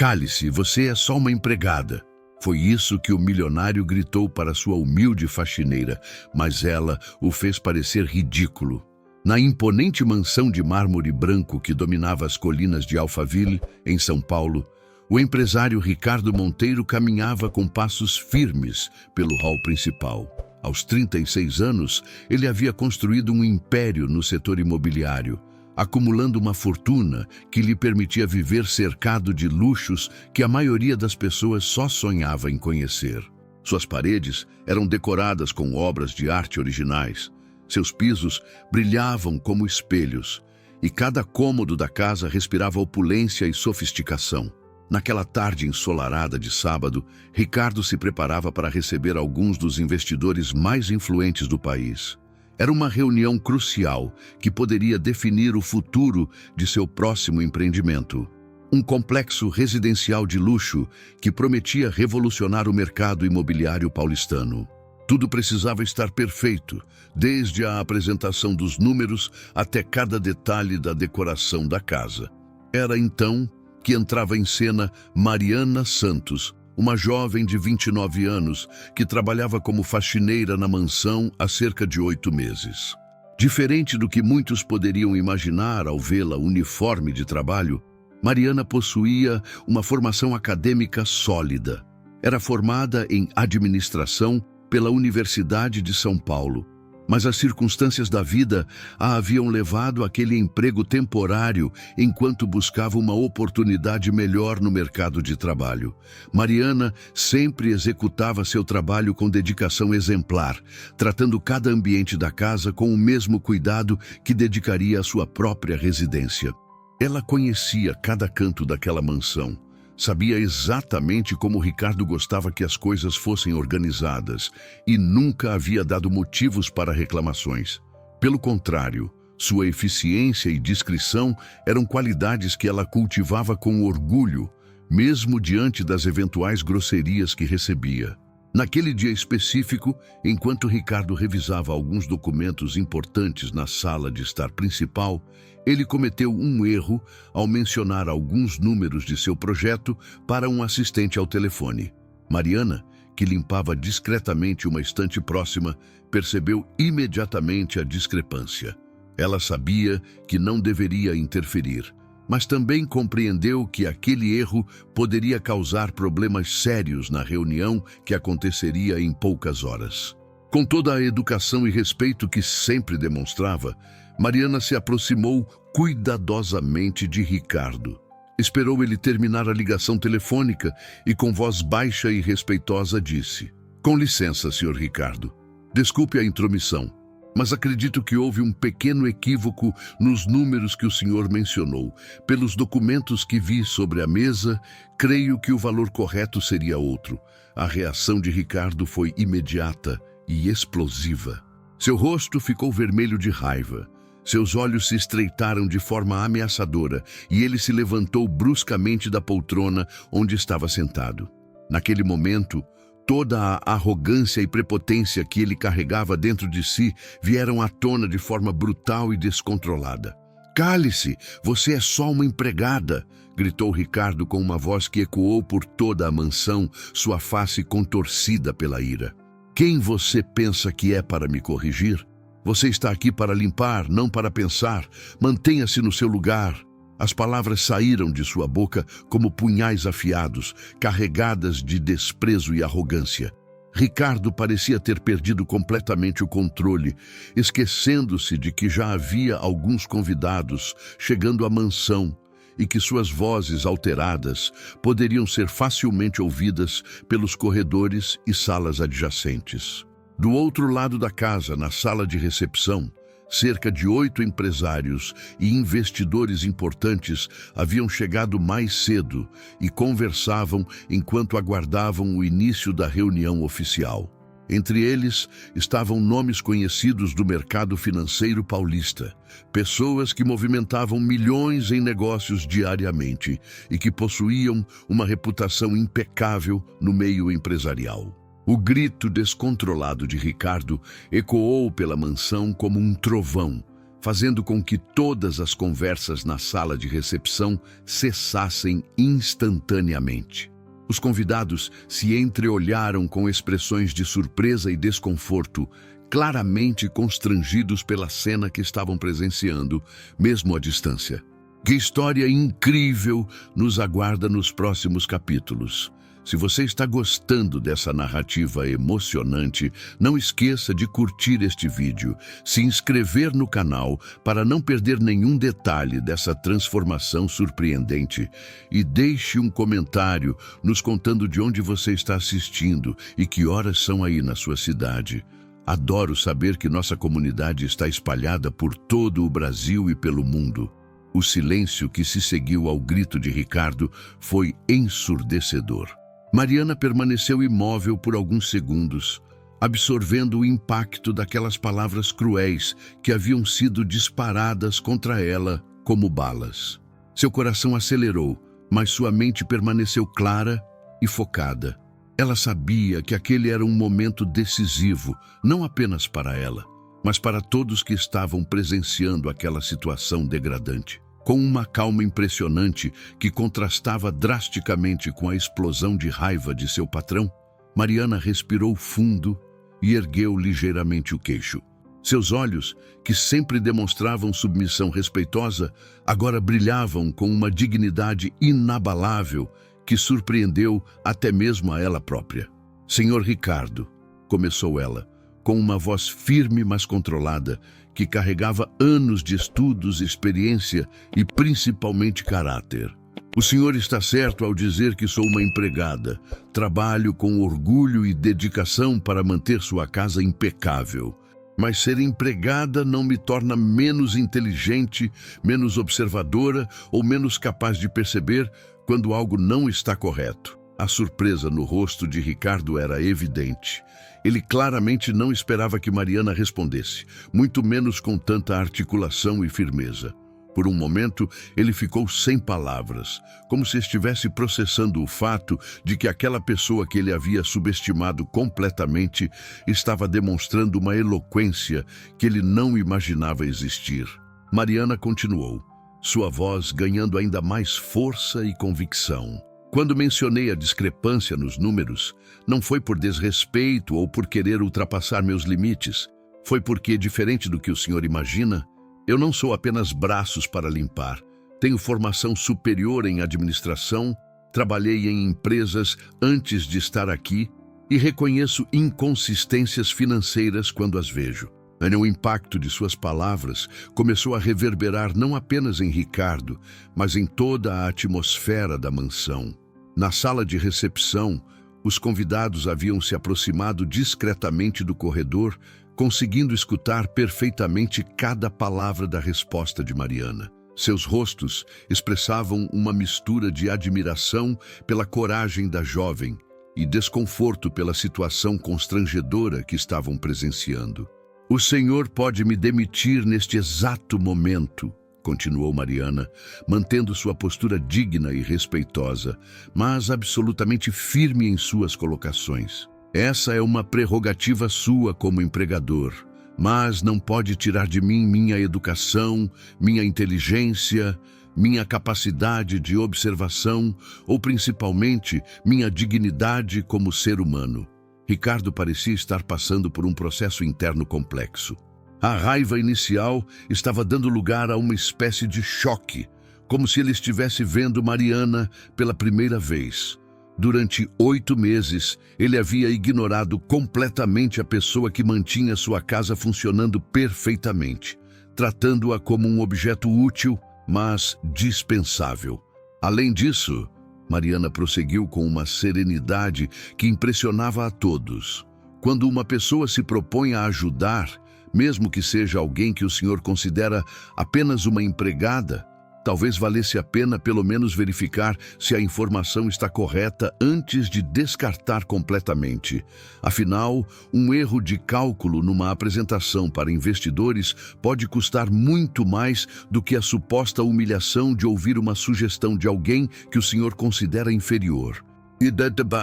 Cale-se, você é só uma empregada. Foi isso que o milionário gritou para sua humilde faxineira, mas ela o fez parecer ridículo. Na imponente mansão de mármore branco que dominava as colinas de Alphaville, em São Paulo, o empresário Ricardo Monteiro caminhava com passos firmes pelo hall principal. Aos 36 anos, ele havia construído um império no setor imobiliário, acumulando uma fortuna que lhe permitia viver cercado de luxos que a maioria das pessoas só sonhava em conhecer. Suas paredes eram decoradas com obras de arte originais. Seus pisos brilhavam como espelhos, e cada cômodo da casa respirava opulência e sofisticação. Naquela tarde ensolarada de sábado, Ricardo se preparava para receber alguns dos investidores mais influentes do país. Era uma reunião crucial que poderia definir o futuro de seu próximo empreendimento. Um complexo residencial de luxo que prometia revolucionar o mercado imobiliário paulistano. Tudo precisava estar perfeito, desde a apresentação dos números até cada detalhe da decoração da casa. Era então que entrava em cena Mariana Santos, uma jovem de 29 anos que trabalhava como faxineira na mansão há cerca de 8 meses. Diferente do que muitos poderiam imaginar ao vê-la uniforme de trabalho, Mariana possuía uma formação acadêmica sólida. Era formada em administração pela Universidade de São Paulo, mas as circunstâncias da vida a haviam levado àquele emprego temporário enquanto buscava uma oportunidade melhor no mercado de trabalho. Mariana sempre executava seu trabalho com dedicação exemplar, tratando cada ambiente da casa com o mesmo cuidado que dedicaria à sua própria residência. Ela conhecia cada canto daquela mansão. Sabia exatamente como Ricardo gostava que as coisas fossem organizadas e nunca havia dado motivos para reclamações. Pelo contrário, sua eficiência e discrição eram qualidades que ela cultivava com orgulho, mesmo diante das eventuais grosserias que recebia. Naquele dia específico, enquanto Ricardo revisava alguns documentos importantes na sala de estar principal, ele cometeu um erro ao mencionar alguns números de seu projeto para um assistente ao telefone. Mariana, que limpava discretamente uma estante próxima, percebeu imediatamente a discrepância. Ela sabia que não deveria interferir, mas também compreendeu que aquele erro poderia causar problemas sérios na reunião que aconteceria em poucas horas. Com toda a educação e respeito que sempre demonstrava, Mariana se aproximou cuidadosamente de Ricardo. Esperou ele terminar a ligação telefônica e, com voz baixa e respeitosa, disse: "Com licença, Sr. Ricardo. Desculpe a intromissão, mas acredito que houve um pequeno equívoco nos números que o senhor mencionou. Pelos documentos que vi sobre a mesa, creio que o valor correto seria outro." A reação de Ricardo foi imediata e explosiva. Seu rosto ficou vermelho de raiva. Seus olhos se estreitaram de forma ameaçadora e ele se levantou bruscamente da poltrona onde estava sentado. Naquele momento, toda a arrogância e prepotência que ele carregava dentro de si vieram à tona de forma brutal e descontrolada. "Cale-se, você é só uma empregada!" gritou Ricardo com uma voz que ecoou por toda a mansão, sua face contorcida pela ira. "Quem você pensa que é para me corrigir? Você está aqui para limpar, não para pensar. Mantenha-se no seu lugar." As palavras saíram de sua boca como punhais afiados, carregadas de desprezo e arrogância. Ricardo parecia ter perdido completamente o controle, esquecendo-se de que já havia alguns convidados chegando à mansão e que suas vozes alteradas poderiam ser facilmente ouvidas pelos corredores e salas adjacentes. Do outro lado da casa, na sala de recepção, cerca de 8 empresários e investidores importantes haviam chegado mais cedo e conversavam enquanto aguardavam o início da reunião oficial. Entre eles estavam nomes conhecidos do mercado financeiro paulista, pessoas que movimentavam milhões em negócios diariamente e que possuíam uma reputação impecável no meio empresarial. O grito descontrolado de Ricardo ecoou pela mansão como um trovão, fazendo com que todas as conversas na sala de recepção cessassem instantaneamente. Os convidados se entreolharam com expressões de surpresa e desconforto, claramente constrangidos pela cena que estavam presenciando, mesmo à distância. Que história incrível nos aguarda nos próximos capítulos! Se você está gostando dessa narrativa emocionante, não esqueça de curtir este vídeo, se inscrever no canal para não perder nenhum detalhe dessa transformação surpreendente e deixe um comentário nos contando de onde você está assistindo e que horas são aí na sua cidade. Adoro saber que nossa comunidade está espalhada por todo o Brasil e pelo mundo. O silêncio que se seguiu ao grito de Ricardo foi ensurdecedor. Mariana permaneceu imóvel por alguns segundos, absorvendo o impacto daquelas palavras cruéis que haviam sido disparadas contra ela como balas. Seu coração acelerou, mas sua mente permaneceu clara e focada. Ela sabia que aquele era um momento decisivo, não apenas para ela, mas para todos que estavam presenciando aquela situação degradante. Com uma calma impressionante que contrastava drasticamente com a explosão de raiva de seu patrão, Mariana respirou fundo e ergueu ligeiramente o queixo. Seus olhos, que sempre demonstravam submissão respeitosa, agora brilhavam com uma dignidade inabalável que surpreendeu até mesmo a ela própria. "Senhor Ricardo", começou ela, com uma voz firme mas controlada, que carregava anos de estudos, experiência e principalmente caráter. "O senhor está certo ao dizer que sou uma empregada. Trabalho com orgulho e dedicação para manter sua casa impecável. Mas ser empregada não me torna menos inteligente, menos observadora ou menos capaz de perceber quando algo não está correto." A surpresa no rosto de Ricardo era evidente. Ele claramente não esperava que Mariana respondesse, muito menos com tanta articulação e firmeza. Por um momento, ele ficou sem palavras, como se estivesse processando o fato de que aquela pessoa que ele havia subestimado completamente estava demonstrando uma eloquência que ele não imaginava existir. Mariana continuou, sua voz ganhando ainda mais força e convicção. "Quando mencionei a discrepância nos números, não foi por desrespeito ou por querer ultrapassar meus limites. Foi porque, diferente do que o senhor imagina, eu não sou apenas braços para limpar. Tenho formação superior em administração, trabalhei em empresas antes de estar aqui e reconheço inconsistências financeiras quando as vejo." O impacto de suas palavras começou a reverberar não apenas em Ricardo, mas em toda a atmosfera da mansão. Na sala de recepção, os convidados haviam se aproximado discretamente do corredor, conseguindo escutar perfeitamente cada palavra da resposta de Mariana. Seus rostos expressavam uma mistura de admiração pela coragem da jovem e desconforto pela situação constrangedora que estavam presenciando. "O senhor pode me demitir neste exato momento", continuou Mariana, mantendo sua postura digna e respeitosa, mas absolutamente firme em suas colocações. "Essa é uma prerrogativa sua como empregador, mas não pode tirar de mim minha educação, minha inteligência, minha capacidade de observação ou, principalmente, minha dignidade como ser humano." Ricardo parecia estar passando por um processo interno complexo. A raiva inicial estava dando lugar a uma espécie de choque, como se ele estivesse vendo Mariana pela primeira vez. Durante 8 meses, ele havia ignorado completamente a pessoa que mantinha sua casa funcionando perfeitamente, tratando-a como um objeto útil, mas dispensável. Além disso, Mariana prosseguiu com uma serenidade que impressionava a todos. "Quando uma pessoa se propõe a ajudar, mesmo que seja alguém que o senhor considera apenas uma empregada, talvez valesse a pena pelo menos verificar se a informação está correta antes de descartar completamente. Afinal, um erro de cálculo numa apresentação para investidores pode custar muito mais do que a suposta humilhação de ouvir uma sugestão de alguém que o senhor considera inferior." E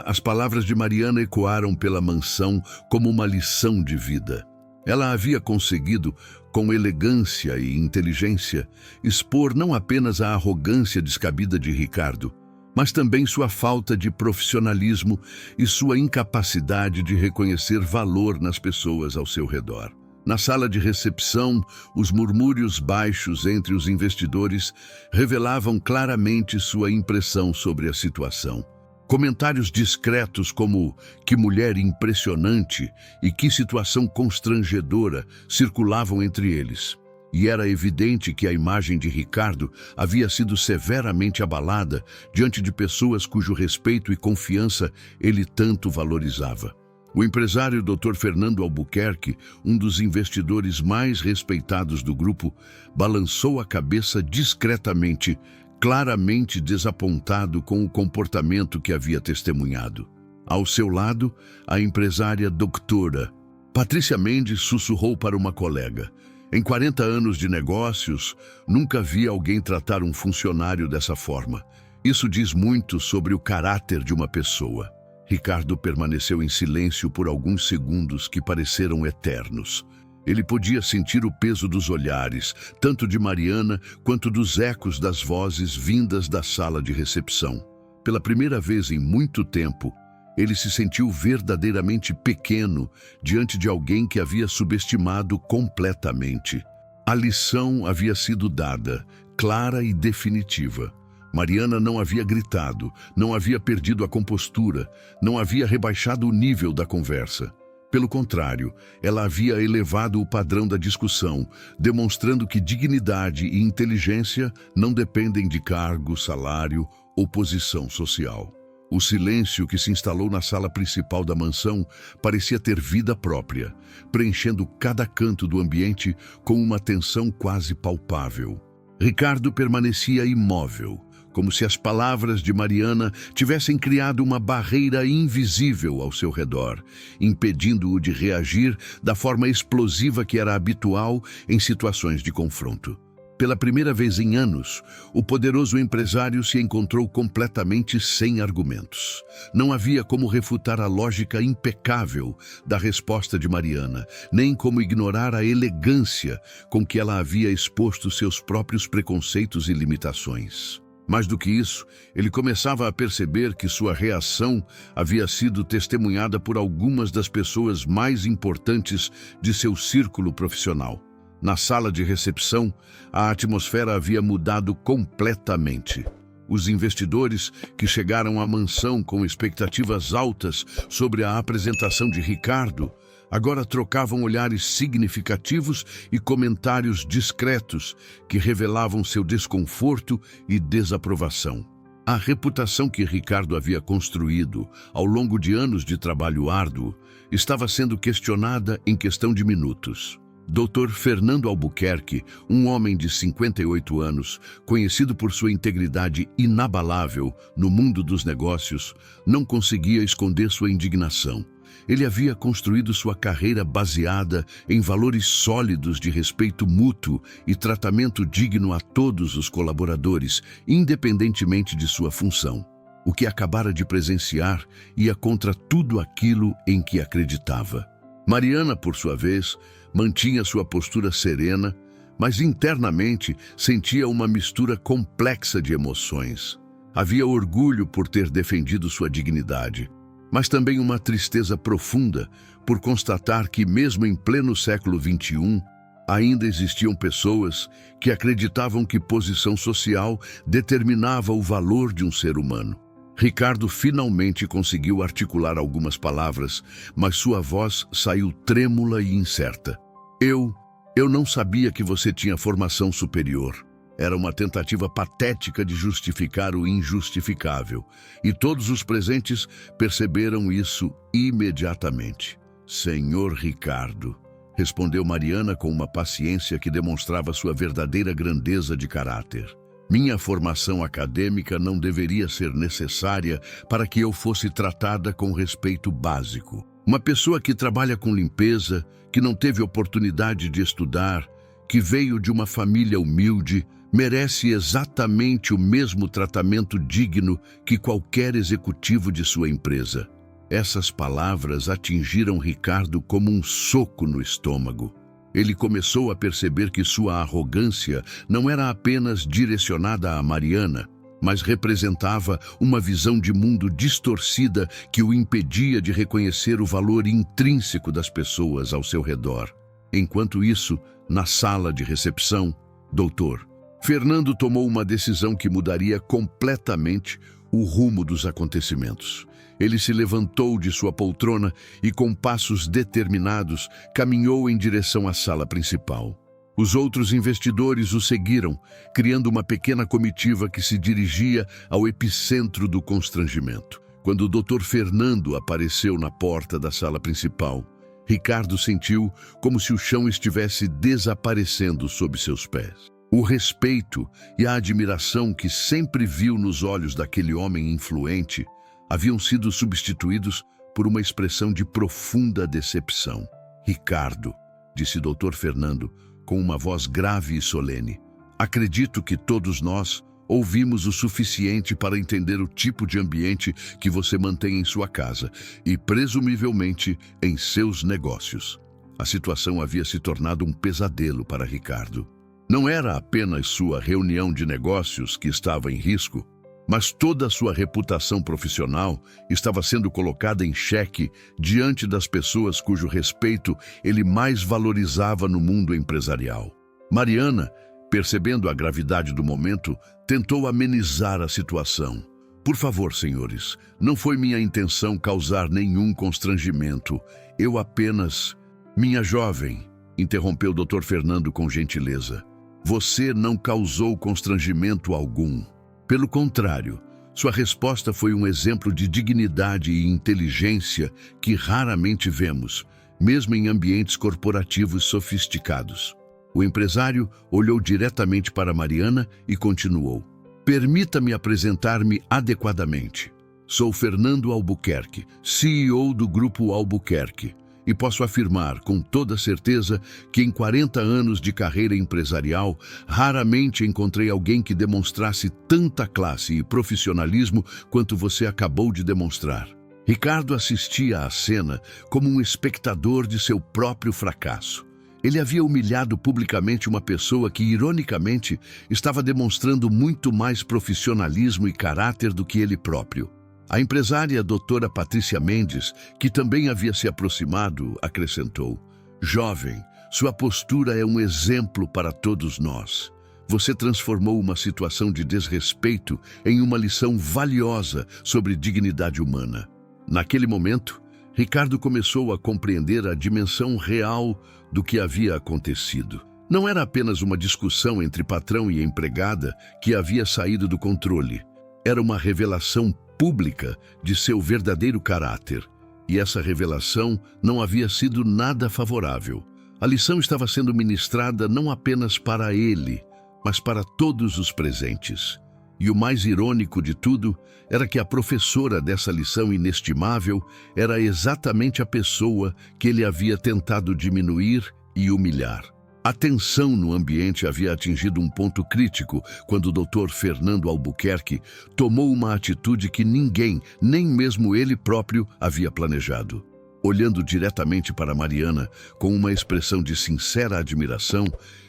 as palavras de Mariana ecoaram pela mansão como uma lição de vida. Ela havia conseguido com elegância e inteligência, expor não apenas a arrogância descabida de Ricardo, mas também sua falta de profissionalismo e sua incapacidade de reconhecer valor nas pessoas ao seu redor. Na sala de recepção, os murmúrios baixos entre os investidores revelavam claramente sua impressão sobre a situação. Comentários discretos como "que mulher impressionante" e "que situação constrangedora" circulavam entre eles. E era evidente que a imagem de Ricardo havia sido severamente abalada diante de pessoas cujo respeito e confiança ele tanto valorizava. O empresário Dr. Fernando Albuquerque, um dos investidores mais respeitados do grupo, balançou a cabeça discretamente, claramente desapontado com o comportamento que havia testemunhado. Ao seu lado, a empresária doutora Patrícia Mendes sussurrou para uma colega: "Em 40 anos de negócios, nunca vi alguém tratar um funcionário dessa forma. Isso diz muito sobre o caráter de uma pessoa." Ricardo permaneceu em silêncio por alguns segundos que pareceram eternos. Ele podia sentir o peso dos olhares, tanto de Mariana quanto dos ecos das vozes vindas da sala de recepção. Pela primeira vez em muito tempo, ele se sentiu verdadeiramente pequeno diante de alguém que havia subestimado completamente. A lição havia sido dada, clara e definitiva. Mariana não havia gritado, não havia perdido a compostura, não havia rebaixado o nível da conversa. Pelo contrário, ela havia elevado o padrão da discussão, demonstrando que dignidade e inteligência não dependem de cargo, salário ou posição social. O silêncio que se instalou na sala principal da mansão parecia ter vida própria, preenchendo cada canto do ambiente com uma tensão quase palpável. Ricardo permanecia imóvel, como se as palavras de Mariana tivessem criado uma barreira invisível ao seu redor, impedindo-o de reagir da forma explosiva que era habitual em situações de confronto. Pela primeira vez em anos, o poderoso empresário se encontrou completamente sem argumentos. Não havia como refutar a lógica impecável da resposta de Mariana, nem como ignorar a elegância com que ela havia exposto seus próprios preconceitos e limitações. Mais do que isso, ele começava a perceber que sua reação havia sido testemunhada por algumas das pessoas mais importantes de seu círculo profissional. Na sala de recepção, a atmosfera havia mudado completamente. Os investidores que chegaram à mansão com expectativas altas sobre a apresentação de Ricardo agora trocavam olhares significativos e comentários discretos que revelavam seu desconforto e desaprovação. A reputação que Ricardo havia construído ao longo de anos de trabalho árduo estava sendo questionada em questão de minutos. Dr. Fernando Albuquerque, um homem de 58 anos, conhecido por sua integridade inabalável no mundo dos negócios, não conseguia esconder sua indignação. Ele havia construído sua carreira baseada em valores sólidos de respeito mútuo e tratamento digno a todos os colaboradores, independentemente de sua função. O que acabara de presenciar ia contra tudo aquilo em que acreditava. Mariana, por sua vez, mantinha sua postura serena, mas internamente sentia uma mistura complexa de emoções. Havia orgulho por ter defendido sua dignidade, mas também uma tristeza profunda por constatar que, mesmo em pleno século XXI, ainda existiam pessoas que acreditavam que posição social determinava o valor de um ser humano. Ricardo finalmente conseguiu articular algumas palavras, mas sua voz saiu trêmula e incerta. Eu não sabia que você tinha formação superior." Era uma tentativa patética de justificar o injustificável, e todos os presentes perceberam isso imediatamente. "Senhor Ricardo", respondeu Mariana com uma paciência que demonstrava sua verdadeira grandeza de caráter. "Minha formação acadêmica não deveria ser necessária para que eu fosse tratada com respeito básico. Uma pessoa que trabalha com limpeza, que não teve oportunidade de estudar, que veio de uma família humilde, merece exatamente o mesmo tratamento digno que qualquer executivo de sua empresa." Essas palavras atingiram Ricardo como um soco no estômago. Ele começou a perceber que sua arrogância não era apenas direcionada a Mariana, mas representava uma visão de mundo distorcida que o impedia de reconhecer o valor intrínseco das pessoas ao seu redor. Enquanto isso, na sala de recepção, Dr. Fernando tomou uma decisão que mudaria completamente o rumo dos acontecimentos. Ele se levantou de sua poltrona e, com passos determinados, caminhou em direção à sala principal. Os outros investidores o seguiram, criando uma pequena comitiva que se dirigia ao epicentro do constrangimento. Quando o Dr. Fernando apareceu na porta da sala principal, Ricardo sentiu como se o chão estivesse desaparecendo sob seus pés. O respeito e a admiração que sempre viu nos olhos daquele homem influente haviam sido substituídos por uma expressão de profunda decepção. Ricardo, disse Dr. Fernando, com uma voz grave e solene, acredito que todos nós ouvimos o suficiente para entender o tipo de ambiente que você mantém em sua casa e, presumivelmente, em seus negócios. A situação havia se tornado um pesadelo para Ricardo. Não era apenas sua reunião de negócios que estava em risco, mas toda a sua reputação profissional estava sendo colocada em xeque diante das pessoas cujo respeito ele mais valorizava no mundo empresarial. Mariana, percebendo a gravidade do momento, tentou amenizar a situação. Por favor, senhores, não foi minha intenção causar nenhum constrangimento. Eu apenas... Minha jovem, interrompeu o Dr. Fernando com gentileza, você não causou constrangimento algum. Pelo contrário, sua resposta foi um exemplo de dignidade e inteligência que raramente vemos, mesmo em ambientes corporativos sofisticados. O empresário olhou diretamente para Mariana e continuou. Permita-me apresentar-me adequadamente. Sou Fernando Albuquerque, CEO do Grupo Albuquerque, e posso afirmar com toda certeza que em 40 anos de carreira empresarial, raramente encontrei alguém que demonstrasse tanta classe e profissionalismo quanto você acabou de demonstrar. Ricardo assistia à cena como um espectador de seu próprio fracasso. Ele havia humilhado publicamente uma pessoa que, ironicamente, estava demonstrando muito mais profissionalismo e caráter do que ele próprio. A empresária doutora Patrícia Mendes, que também havia se aproximado, acrescentou: Jovem, sua postura é um exemplo para todos nós. Você transformou uma situação de desrespeito em uma lição valiosa sobre dignidade humana. Naquele momento, Ricardo começou a compreender a dimensão real do que havia acontecido. Não era apenas uma discussão entre patrão e empregada que havia saído do controle. Era uma revelação pública de seu verdadeiro caráter. E essa revelação não havia sido nada favorável. A lição estava sendo ministrada não apenas para ele, mas para todos os presentes. E o mais irônico de tudo era que a professora dessa lição inestimável era exatamente a pessoa que ele havia tentado diminuir e humilhar. A tensão no ambiente havia atingido um ponto crítico quando o Dr. Fernando Albuquerque tomou uma atitude que ninguém, nem mesmo ele próprio, havia planejado. Olhando diretamente para Mariana, com uma expressão de sincera admiração,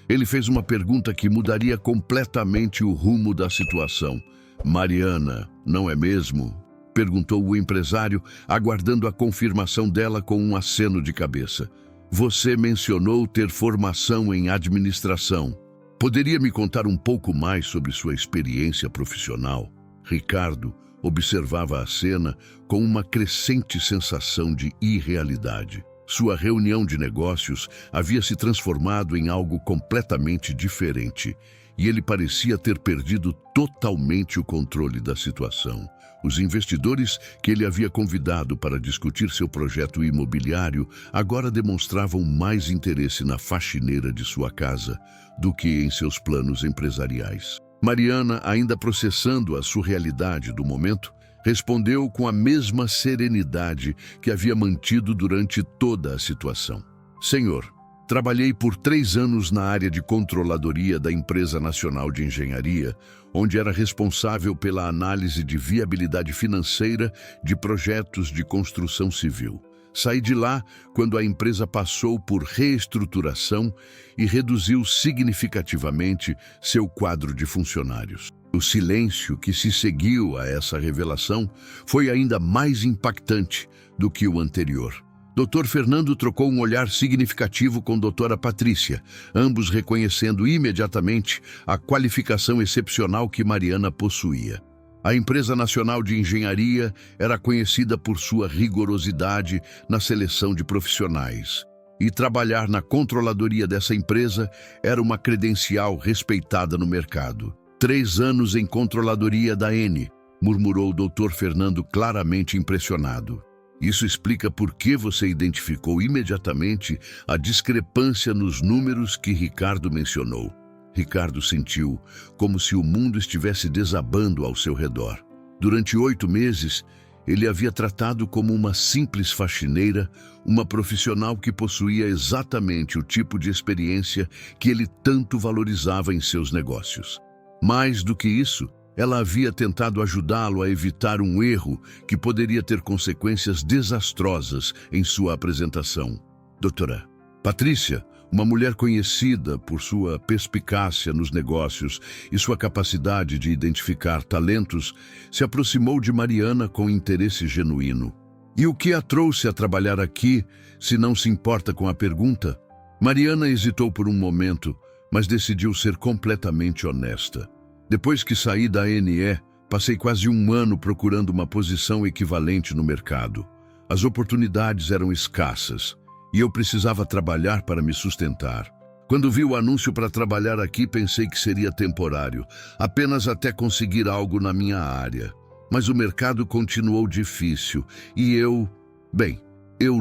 ele fez uma pergunta que mudaria completamente o rumo da situação. Mariana, não é mesmo? Perguntou o empresário, aguardando a confirmação dela com um aceno de cabeça. Você mencionou ter formação em administração. Poderia me contar um pouco mais sobre sua experiência profissional? Ricardo observava a cena com uma crescente sensação de irrealidade. Sua reunião de negócios havia se transformado em algo completamente diferente, e ele parecia ter perdido totalmente o controle da situação. Os investidores que ele havia convidado para discutir seu projeto imobiliário agora demonstravam mais interesse na faxineira de sua casa do que em seus planos empresariais. Mariana, ainda processando a surrealidade do momento, respondeu com a mesma serenidade que havia mantido durante toda a situação. Senhor, trabalhei por 3 anos na área de controladoria da Empresa Nacional de Engenharia, onde era responsável pela análise de viabilidade financeira de projetos de construção civil. Saí de lá quando a empresa passou por reestruturação e reduziu significativamente seu quadro de funcionários. O silêncio que se seguiu a essa revelação foi ainda mais impactante do que o anterior. Dr. Fernando trocou um olhar significativo com Dra. Patrícia, ambos reconhecendo imediatamente a qualificação excepcional que Mariana possuía. A Empresa Nacional de Engenharia era conhecida por sua rigorosidade na seleção de profissionais. E trabalhar na controladoria dessa empresa era uma credencial respeitada no mercado. 3 anos em controladoria da Eni, murmurou o Dr. Fernando claramente impressionado. Isso explica por que você identificou imediatamente a discrepância nos números que Ricardo mencionou. Ricardo sentiu como se o mundo estivesse desabando ao seu redor. Durante 8 meses, ele havia tratado como uma simples faxineira, uma profissional que possuía exatamente o tipo de experiência que ele tanto valorizava em seus negócios. Mais do que isso, ela havia tentado ajudá-lo a evitar um erro que poderia ter consequências desastrosas em sua apresentação. Doutora Patrícia, uma mulher conhecida por sua perspicácia nos negócios e sua capacidade de identificar talentos, se aproximou de Mariana com interesse genuíno. E o que a trouxe a trabalhar aqui, se não se importa com a pergunta? Mariana hesitou por um momento, mas decidiu ser completamente honesta. Depois que saí da ANE, passei quase 1 ano procurando uma posição equivalente no mercado. As oportunidades eram escassas e eu precisava trabalhar para me sustentar. Quando vi o anúncio para trabalhar aqui, pensei que seria temporário, apenas até conseguir algo na minha área. Mas o mercado continuou difícil e eu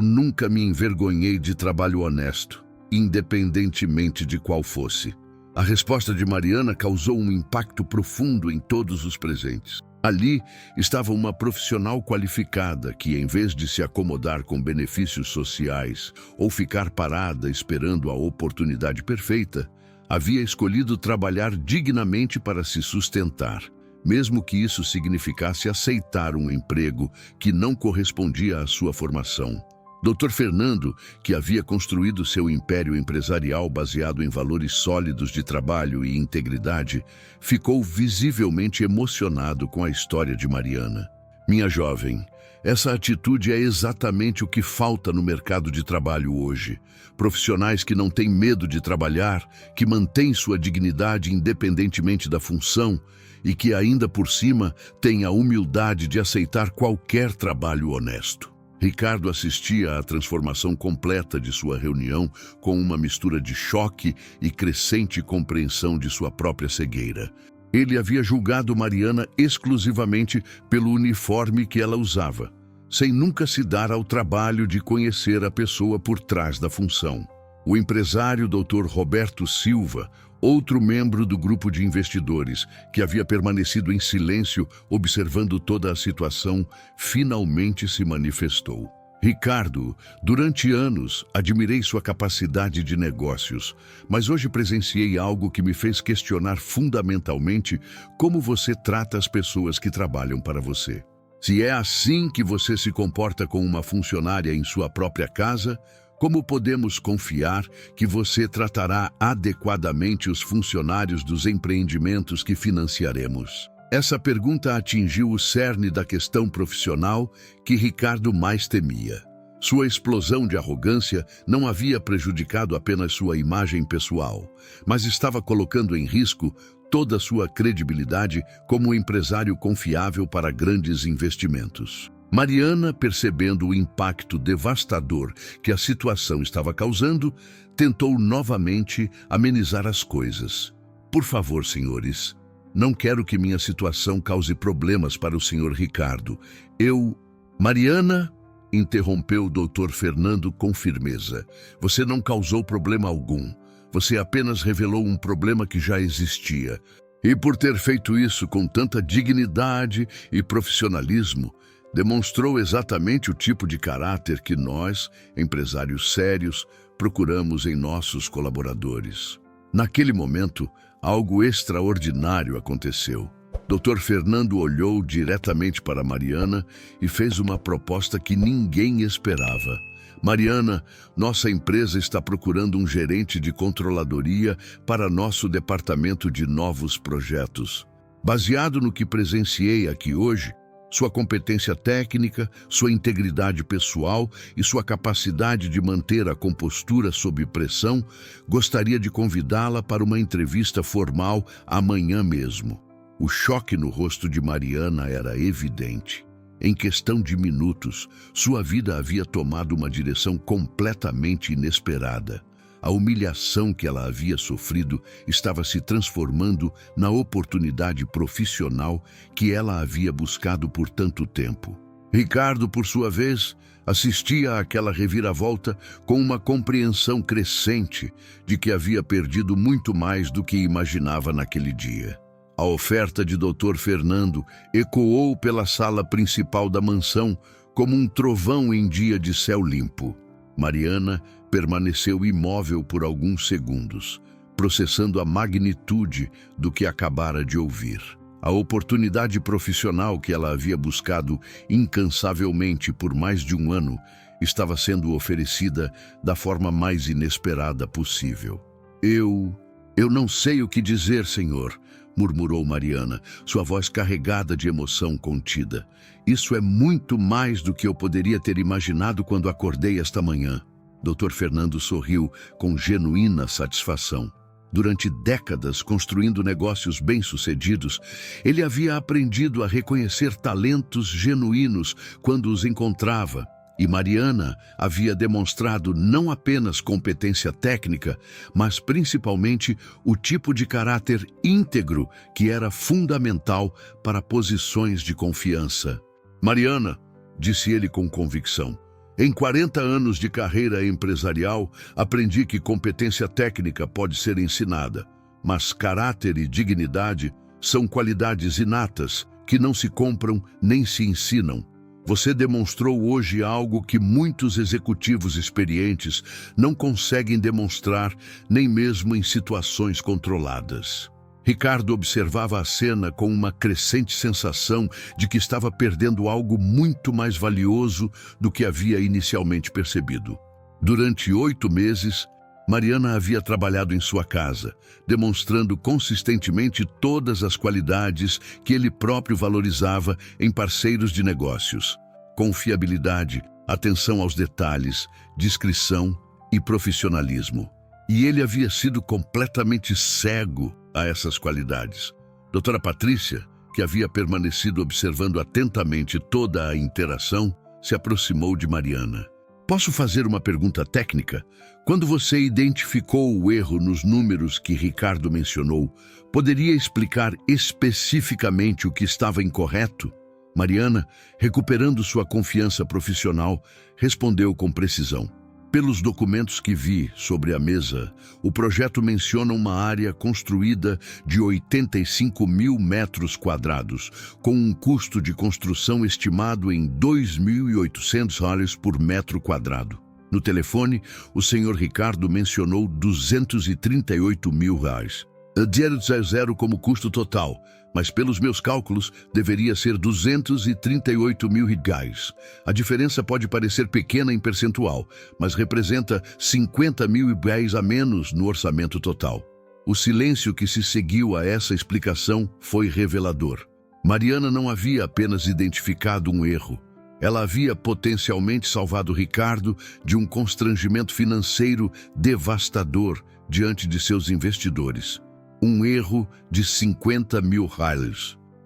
nunca me envergonhei de trabalho honesto, independentemente de qual fosse. A resposta de Mariana causou um impacto profundo em todos os presentes. Ali estava uma profissional qualificada que, em vez de se acomodar com benefícios sociais ou ficar parada esperando a oportunidade perfeita, havia escolhido trabalhar dignamente para se sustentar, mesmo que isso significasse aceitar um emprego que não correspondia à sua formação. Dr. Fernando, que havia construído seu império empresarial baseado em valores sólidos de trabalho e integridade, ficou visivelmente emocionado com a história de Mariana. Minha jovem, essa atitude é exatamente o que falta no mercado de trabalho hoje. Profissionais que não têm medo de trabalhar, que mantêm sua dignidade independentemente da função e que ainda por cima têm a humildade de aceitar qualquer trabalho honesto. Ricardo assistia à transformação completa de sua reunião com uma mistura de choque e crescente compreensão de sua própria cegueira. Ele havia julgado Mariana exclusivamente pelo uniforme que ela usava, sem nunca se dar ao trabalho de conhecer a pessoa por trás da função. O empresário Dr. Roberto Silva, outro membro do grupo de investidores, que havia permanecido em silêncio observando toda a situação, finalmente se manifestou. Ricardo, durante anos, admirei sua capacidade de negócios, mas hoje presenciei algo que me fez questionar fundamentalmente como você trata as pessoas que trabalham para você. Se é assim que você se comporta com uma funcionária em sua própria casa, como podemos confiar que você tratará adequadamente os funcionários dos empreendimentos que financiaremos? Essa pergunta atingiu o cerne da questão profissional que Ricardo mais temia. Sua explosão de arrogância não havia prejudicado apenas sua imagem pessoal, mas estava colocando em risco toda a sua credibilidade como empresário confiável para grandes investimentos. Mariana, percebendo o impacto devastador que a situação estava causando, tentou novamente amenizar as coisas. Por favor, senhores, não quero que minha situação cause problemas para o senhor Ricardo. Mariana, interrompeu o Dr. Fernando com firmeza. Você não causou problema algum. Você apenas revelou um problema que já existia. E por ter feito isso com tanta dignidade e profissionalismo, demonstrou exatamente o tipo de caráter que nós, empresários sérios, procuramos em nossos colaboradores. Naquele momento, algo extraordinário aconteceu. Dr. Fernando olhou diretamente para Mariana e fez uma proposta que ninguém esperava. Mariana, nossa empresa está procurando um gerente de controladoria para nosso departamento de novos projetos. Baseado no que presenciei aqui hoje, sua competência técnica, sua integridade pessoal e sua capacidade de manter a compostura sob pressão, gostaria de convidá-la para uma entrevista formal amanhã mesmo. O choque no rosto de Mariana era evidente. Em questão de minutos, sua vida havia tomado uma direção completamente inesperada. A humilhação que ela havia sofrido estava se transformando na oportunidade profissional que ela havia buscado por tanto tempo. Ricardo, por sua vez, assistia àquela reviravolta com uma compreensão crescente de que havia perdido muito mais do que imaginava naquele dia. A oferta de Dr. Fernando ecoou pela sala principal da mansão como um trovão em dia de céu limpo. Mariana permaneceu imóvel por alguns segundos, processando a magnitude do que acabara de ouvir. A oportunidade profissional que ela havia buscado incansavelmente por mais de um ano estava sendo oferecida da forma mais inesperada possível. Eu não sei o que dizer, senhor, murmurou Mariana, sua voz carregada de emoção contida. Isso é muito mais do que eu poderia ter imaginado quando acordei esta manhã. Dr. Fernando sorriu com genuína satisfação. Durante décadas, construindo negócios bem-sucedidos, ele havia aprendido a reconhecer talentos genuínos quando os encontrava. E Mariana havia demonstrado não apenas competência técnica, mas principalmente o tipo de caráter íntegro que era fundamental para posições de confiança. Mariana, disse ele com convicção, em 40 anos de carreira empresarial, aprendi que competência técnica pode ser ensinada, mas caráter e dignidade são qualidades inatas que não se compram nem se ensinam. Você demonstrou hoje algo que muitos executivos experientes não conseguem demonstrar nem mesmo em situações controladas. Ricardo observava a cena com uma crescente sensação de que estava perdendo algo muito mais valioso do que havia inicialmente percebido. Durante 8 meses, Mariana havia trabalhado em sua casa, demonstrando consistentemente todas as qualidades que ele próprio valorizava em parceiros de negócios: confiabilidade, atenção aos detalhes, discrição e profissionalismo. E ele havia sido completamente cego a essas qualidades. Doutora Patrícia, que havia permanecido observando atentamente toda a interação, se aproximou de Mariana. Posso fazer uma pergunta técnica? Quando você identificou o erro nos números que Ricardo mencionou, poderia explicar especificamente o que estava incorreto? Mariana, recuperando sua confiança profissional, respondeu com precisão. Pelos documentos que vi sobre a mesa, o projeto menciona uma área construída de 85 mil metros quadrados, com um custo de construção estimado em $2.800 por metro quadrado. No telefone, o senhor Ricardo mencionou R$238 mil. Dinheiro zero como custo total, mas pelos meus cálculos deveria ser R$238 mil. A diferença pode parecer pequena em percentual, mas representa R$50 mil a menos no orçamento total. O silêncio que se seguiu a essa explicação foi revelador. Mariana não havia apenas identificado um erro. Ela havia potencialmente salvado Ricardo de um constrangimento financeiro devastador diante de seus investidores. Um erro de R$50 mil.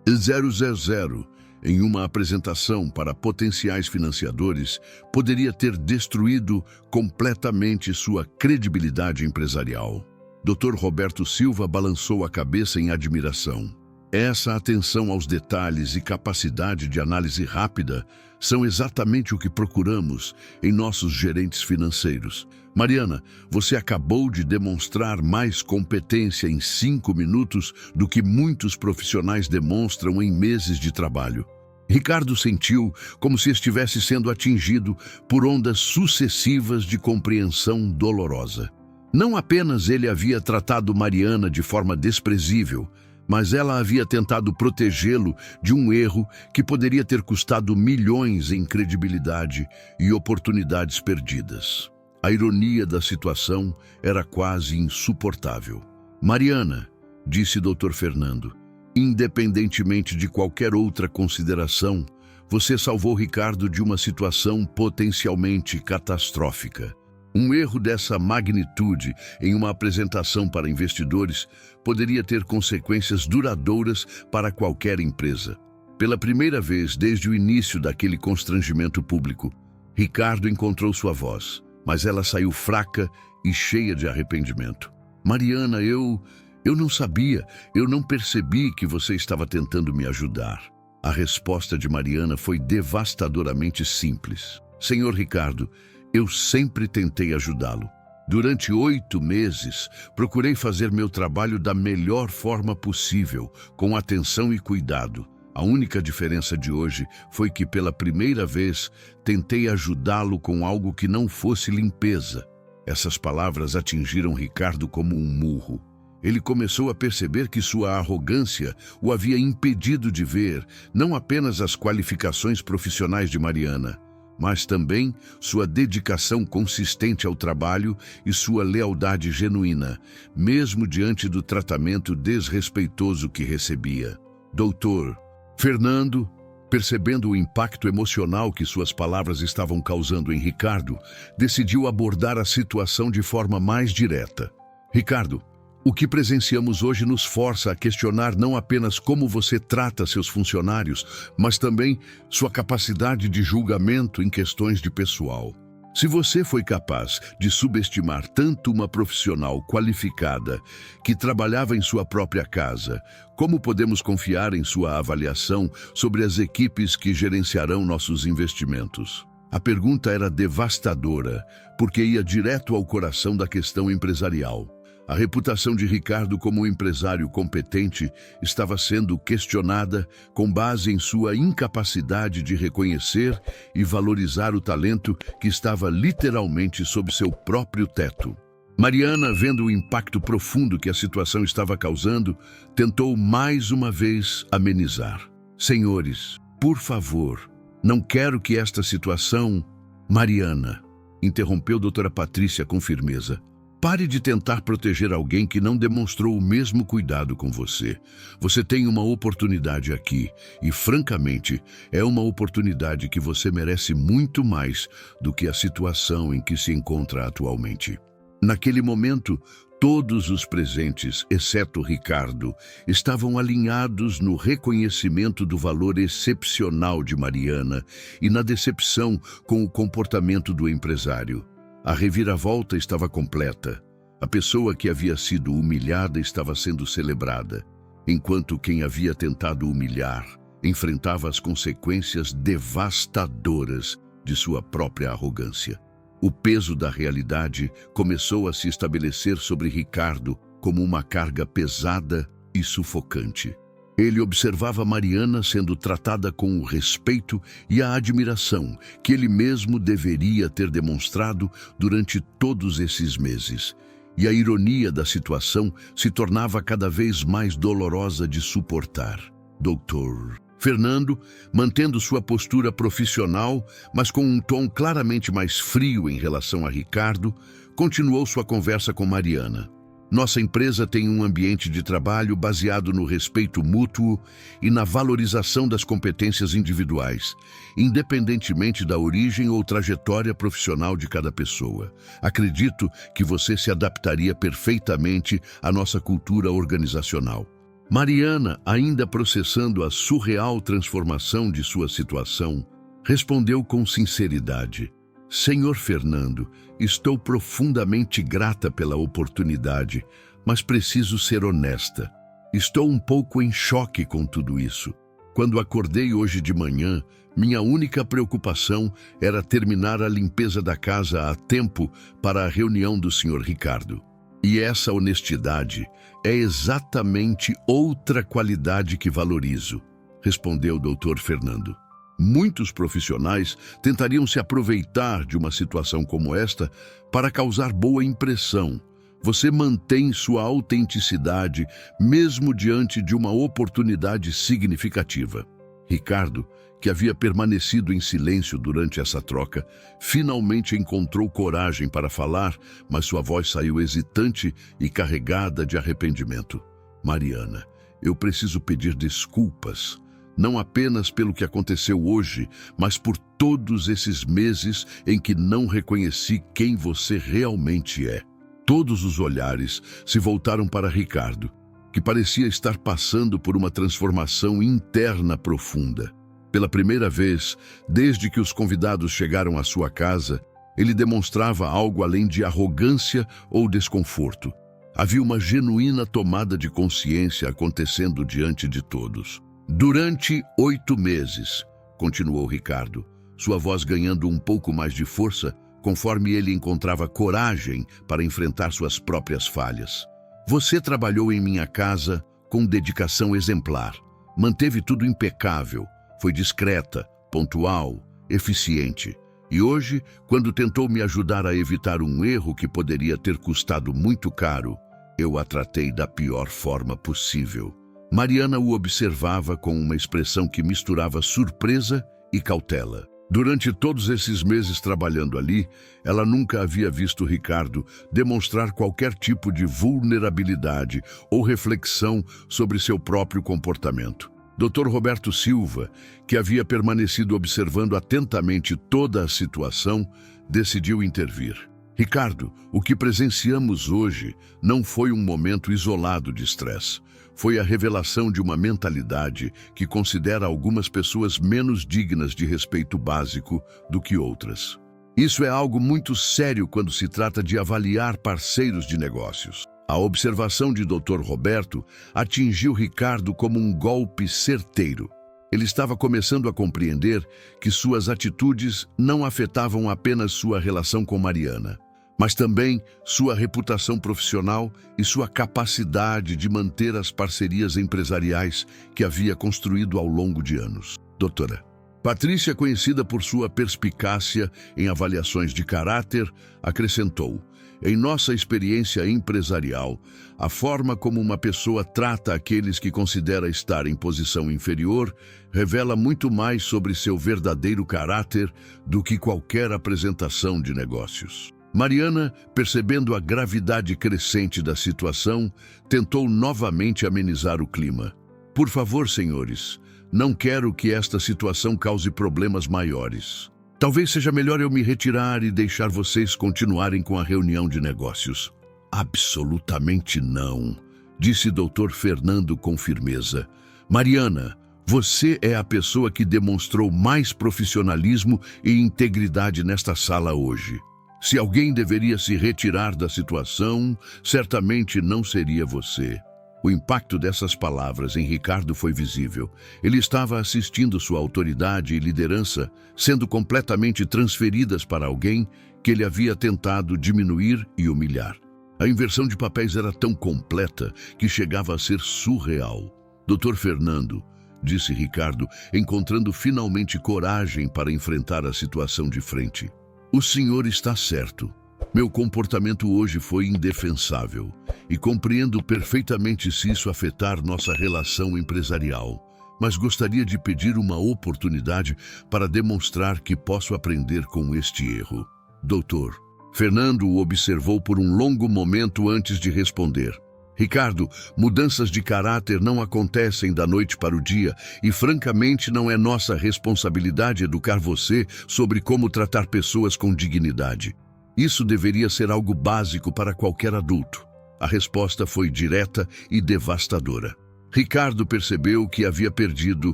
000 em uma apresentação para potenciais financiadores poderia ter destruído completamente sua credibilidade empresarial. Dr. Roberto Silva balançou a cabeça em admiração. Essa atenção aos detalhes e capacidade de análise rápida são exatamente o que procuramos em nossos gerentes financeiros. Mariana, você acabou de demonstrar mais competência em 5 minutos do que muitos profissionais demonstram em meses de trabalho. Ricardo sentiu como se estivesse sendo atingido por ondas sucessivas de compreensão dolorosa. Não apenas ele havia tratado Mariana de forma desprezível, mas ela havia tentado protegê-lo de um erro que poderia ter custado milhões em credibilidade e oportunidades perdidas. A ironia da situação era quase insuportável. Mariana, disse Dr. Fernando, independentemente de qualquer outra consideração, você salvou Ricardo de uma situação potencialmente catastrófica. Um erro dessa magnitude em uma apresentação para investidores poderia ter consequências duradouras para qualquer empresa. Pela primeira vez desde o início daquele constrangimento público, Ricardo encontrou sua voz, mas ela saiu fraca e cheia de arrependimento. Mariana, eu não sabia, eu não percebi que você estava tentando me ajudar. A resposta de Mariana foi devastadoramente simples. Senhor Ricardo, eu sempre tentei ajudá-lo. Durante 8 meses, procurei fazer meu trabalho da melhor forma possível, com atenção e cuidado. A única diferença de hoje foi que, pela primeira vez, tentei ajudá-lo com algo que não fosse limpeza. Essas palavras atingiram Ricardo como um murro. Ele começou a perceber que sua arrogância o havia impedido de ver não apenas as qualificações profissionais de Mariana, mas também sua dedicação consistente ao trabalho e sua lealdade genuína, mesmo diante do tratamento desrespeitoso que recebia. Doutor Fernando, percebendo o impacto emocional que suas palavras estavam causando em Ricardo, decidiu abordar a situação de forma mais direta. Ricardo, o que presenciamos hoje nos força a questionar não apenas como você trata seus funcionários, mas também sua capacidade de julgamento em questões de pessoal. Se você foi capaz de subestimar tanto uma profissional qualificada que trabalhava em sua própria casa, como podemos confiar em sua avaliação sobre as equipes que gerenciarão nossos investimentos? A pergunta era devastadora, porque ia direto ao coração da questão empresarial. A reputação de Ricardo como um empresário competente estava sendo questionada com base em sua incapacidade de reconhecer e valorizar o talento que estava literalmente sob seu próprio teto. Mariana, vendo o impacto profundo que a situação estava causando, tentou mais uma vez amenizar. Senhores, por favor, não quero que esta situação... Mariana, interrompeu doutora Patrícia com firmeza. Pare de tentar proteger alguém que não demonstrou o mesmo cuidado com você. Você tem uma oportunidade aqui e, francamente, é uma oportunidade que você merece muito mais do que a situação em que se encontra atualmente. Naquele momento, todos os presentes, exceto Ricardo, estavam alinhados no reconhecimento do valor excepcional de Mariana e na decepção com o comportamento do empresário. A reviravolta estava completa. A pessoa que havia sido humilhada estava sendo celebrada, enquanto quem havia tentado humilhar enfrentava as consequências devastadoras de sua própria arrogância. O peso da realidade começou a se estabelecer sobre Ricardo como uma carga pesada e sufocante. Ele observava Mariana sendo tratada com o respeito e a admiração que ele mesmo deveria ter demonstrado durante todos esses meses. E a ironia da situação se tornava cada vez mais dolorosa de suportar. Dr. Fernando, mantendo sua postura profissional, mas com um tom claramente mais frio em relação a Ricardo, continuou sua conversa com Mariana. Nossa empresa tem um ambiente de trabalho baseado no respeito mútuo e na valorização das competências individuais, independentemente da origem ou trajetória profissional de cada pessoa. Acredito que você se adaptaria perfeitamente à nossa cultura organizacional. Mariana, ainda processando a surreal transformação de sua situação, respondeu com sinceridade: Senhor Fernando, estou profundamente grata pela oportunidade, mas preciso ser honesta. Estou um pouco em choque com tudo isso. Quando acordei hoje de manhã, minha única preocupação era terminar a limpeza da casa a tempo para a reunião do Sr. Ricardo. E essa honestidade é exatamente outra qualidade que valorizo, respondeu o Dr. Fernando. Muitos profissionais tentariam se aproveitar de uma situação como esta para causar boa impressão, Você mantém sua autenticidade mesmo diante de uma oportunidade significativa. Ricardo, que havia permanecido em silêncio durante essa troca, finalmente encontrou coragem para falar, mas sua voz saiu hesitante e carregada de arrependimento. Mariana, eu preciso pedir desculpas, não apenas pelo que aconteceu hoje, mas por todos esses meses em que não reconheci quem você realmente é. Todos os olhares se voltaram para Ricardo, que parecia estar passando por uma transformação interna profunda. Pela primeira vez, desde que os convidados chegaram à sua casa, ele demonstrava algo além de arrogância ou desconforto. Havia uma genuína tomada de consciência acontecendo diante de todos. Durante 8 meses, continuou Ricardo, sua voz ganhando um pouco mais de força, conforme ele encontrava coragem para enfrentar suas próprias falhas. Você trabalhou em minha casa com dedicação exemplar, manteve tudo impecável, foi discreta, pontual, eficiente. E hoje, quando tentou me ajudar a evitar um erro que poderia ter custado muito caro, eu a tratei da pior forma possível. Mariana o observava com uma expressão que misturava surpresa e cautela. Durante todos esses meses trabalhando ali, ela nunca havia visto Ricardo demonstrar qualquer tipo de vulnerabilidade ou reflexão sobre seu próprio comportamento. Dr. Roberto Silva, que havia permanecido observando atentamente toda a situação, decidiu intervir. Ricardo, o que presenciamos hoje não foi um momento isolado de estresse. Foi a revelação de uma mentalidade que considera algumas pessoas menos dignas de respeito básico do que outras. Isso é algo muito sério quando se trata de avaliar parceiros de negócios. A observação de Dr. Roberto atingiu Ricardo como um golpe certeiro. Ele estava começando a compreender que suas atitudes não afetavam apenas sua relação com Mariana, mas também sua reputação profissional e sua capacidade de manter as parcerias empresariais que havia construído ao longo de anos. Doutora Patrícia, conhecida por sua perspicácia em avaliações de caráter, acrescentou: em nossa experiência empresarial, a forma como uma pessoa trata aqueles que considera estar em posição inferior revela muito mais sobre seu verdadeiro caráter do que qualquer apresentação de negócios. Mariana, percebendo a gravidade crescente da situação, tentou novamente amenizar o clima. Por favor, senhores, não quero que esta situação cause problemas maiores. Talvez seja melhor eu me retirar e deixar vocês continuarem com a reunião de negócios. Absolutamente não, disse Dr. Fernando com firmeza. Mariana, você é a pessoa que demonstrou mais profissionalismo e integridade nesta sala hoje. Se alguém deveria se retirar da situação, certamente não seria você. O impacto dessas palavras em Ricardo foi visível. Ele estava assistindo sua autoridade e liderança sendo completamente transferidas para alguém que ele havia tentado diminuir e humilhar. A inversão de papéis era tão completa que chegava a ser surreal. Dr. Fernando, disse Ricardo, encontrando finalmente coragem para enfrentar a situação de frente. O senhor está certo. Meu comportamento hoje foi indefensável e compreendo perfeitamente se isso afetar nossa relação empresarial, mas gostaria de pedir uma oportunidade para demonstrar que posso aprender com este erro. Doutor, Fernando o observou por um longo momento antes de responder. Ricardo, mudanças de caráter não acontecem da noite para o dia e, francamente, não é nossa responsabilidade educar você sobre como tratar pessoas com dignidade. Isso deveria ser algo básico para qualquer adulto. A resposta foi direta e devastadora. Ricardo percebeu que havia perdido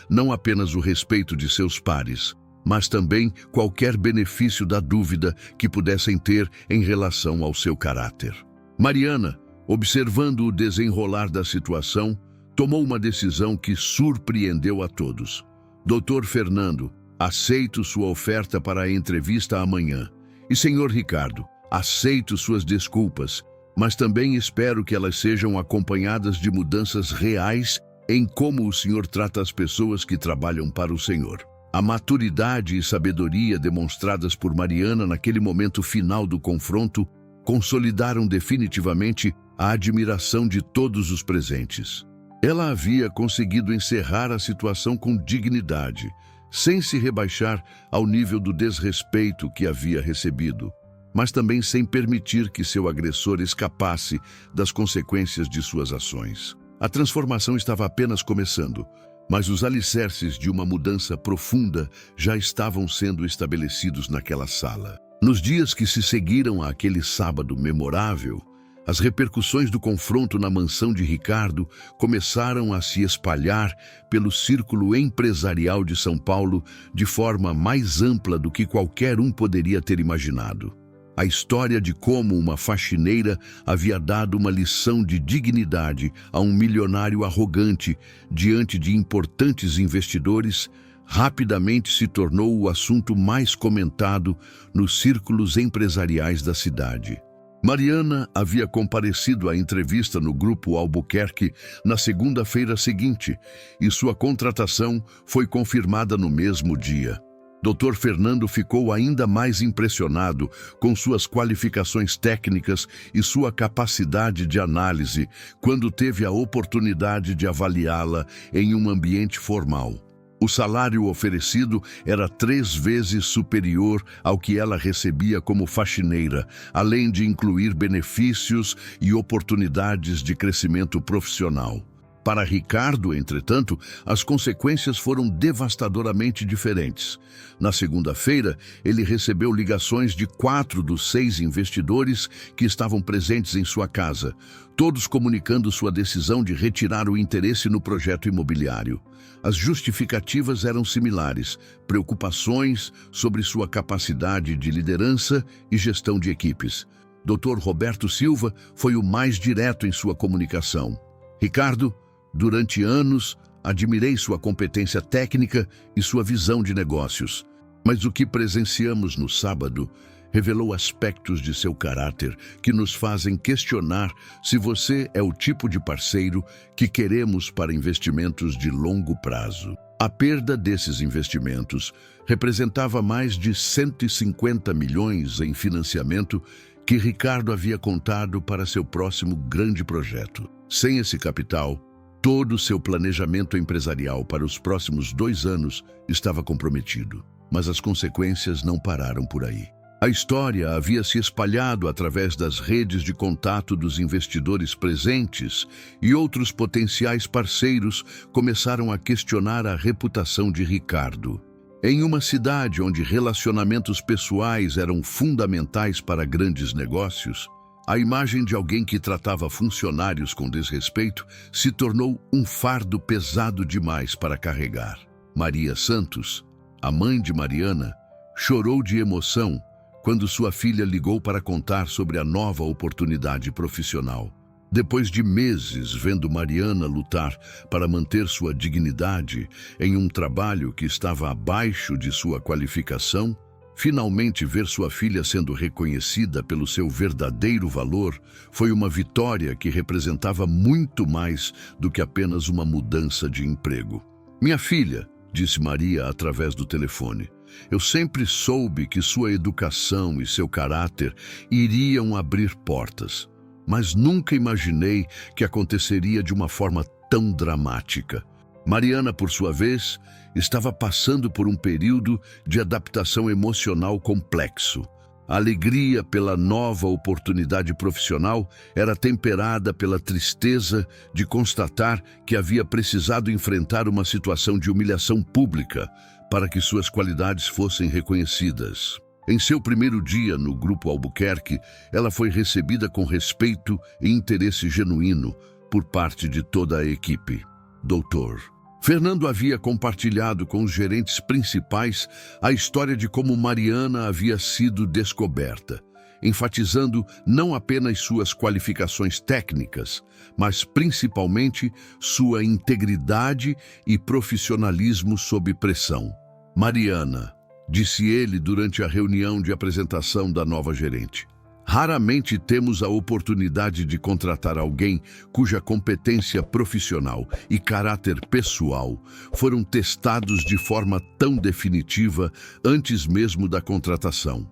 não apenas o respeito de seus pares, mas também qualquer benefício da dúvida que pudessem ter em relação ao seu caráter. Mariana, observando o desenrolar da situação, tomou uma decisão que surpreendeu a todos. Dr. Fernando, aceito sua oferta para a entrevista amanhã. E, Sr. Ricardo, aceito suas desculpas, mas também espero que elas sejam acompanhadas de mudanças reais em como o senhor trata as pessoas que trabalham para o senhor. A maturidade e sabedoria demonstradas por Mariana naquele momento final do confronto consolidaram definitivamente a admiração de todos os presentes. Ela havia conseguido encerrar a situação com dignidade, sem se rebaixar ao nível do desrespeito que havia recebido, mas também sem permitir que seu agressor escapasse das consequências de suas ações. A transformação estava apenas começando, mas os alicerces de uma mudança profunda já estavam sendo estabelecidos naquela sala. Nos dias que se seguiram àquele sábado memorável, as repercussões do confronto na mansão de Ricardo começaram a se espalhar pelo círculo empresarial de São Paulo de forma mais ampla do que qualquer um poderia ter imaginado. A história de como uma faxineira havia dado uma lição de dignidade a um milionário arrogante diante de importantes investidores rapidamente se tornou o assunto mais comentado nos círculos empresariais da cidade. Mariana havia comparecido à entrevista no Grupo Albuquerque na segunda-feira seguinte e sua contratação foi confirmada no mesmo dia. Dr. Fernando ficou ainda mais impressionado com suas qualificações técnicas e sua capacidade de análise quando teve a oportunidade de avaliá-la em um ambiente formal. O salário oferecido era 3 vezes superior ao que ela recebia como faxineira, além de incluir benefícios e oportunidades de crescimento profissional. Para Ricardo, entretanto, as consequências foram devastadoramente diferentes. Na segunda-feira, ele recebeu ligações de 4 dos 6 investidores que estavam presentes em sua casa, todos comunicando sua decisão de retirar o interesse no projeto imobiliário. As justificativas eram similares: preocupações sobre sua capacidade de liderança e gestão de equipes. Dr. Roberto Silva foi o mais direto em sua comunicação. Ricardo, durante anos, admirei sua competência técnica e sua visão de negócios, mas o que presenciamos no sábado revelou aspectos de seu caráter que nos fazem questionar se você é o tipo de parceiro que queremos para investimentos de longo prazo. A perda desses investimentos representava mais de 150 milhões em financiamento que Ricardo havia contado para seu próximo grande projeto. Sem esse capital, todo o seu planejamento empresarial para os próximos 2 anos estava comprometido. Mas as consequências não pararam por aí. A história havia se espalhado através das redes de contato dos investidores presentes e outros potenciais parceiros começaram a questionar a reputação de Ricardo. Em uma cidade onde relacionamentos pessoais eram fundamentais para grandes negócios, a imagem de alguém que tratava funcionários com desrespeito se tornou um fardo pesado demais para carregar. Maria Santos, a mãe de Mariana, chorou de emoção quando sua filha ligou para contar sobre a nova oportunidade profissional. Depois de meses vendo Mariana lutar para manter sua dignidade em um trabalho que estava abaixo de sua qualificação, finalmente ver sua filha sendo reconhecida pelo seu verdadeiro valor foi uma vitória que representava muito mais do que apenas uma mudança de emprego. "Minha filha", disse Maria através do telefone, "eu sempre soube que sua educação e seu caráter iriam abrir portas, mas nunca imaginei que aconteceria de uma forma tão dramática." Mariana, por sua vez, estava passando por um período de adaptação emocional complexo. A alegria pela nova oportunidade profissional era temperada pela tristeza de constatar que havia precisado enfrentar uma situação de humilhação pública para que suas qualidades fossem reconhecidas. Em seu primeiro dia no Grupo Albuquerque, ela foi recebida com respeito e interesse genuíno por parte de toda a equipe. Doutor Fernando havia compartilhado com os gerentes principais a história de como Mariana havia sido descoberta, enfatizando não apenas suas qualificações técnicas, mas principalmente sua integridade e profissionalismo sob pressão. "Mariana", disse ele durante a reunião de apresentação da nova gerente, "raramente temos a oportunidade de contratar alguém cuja competência profissional e caráter pessoal foram testados de forma tão definitiva antes mesmo da contratação."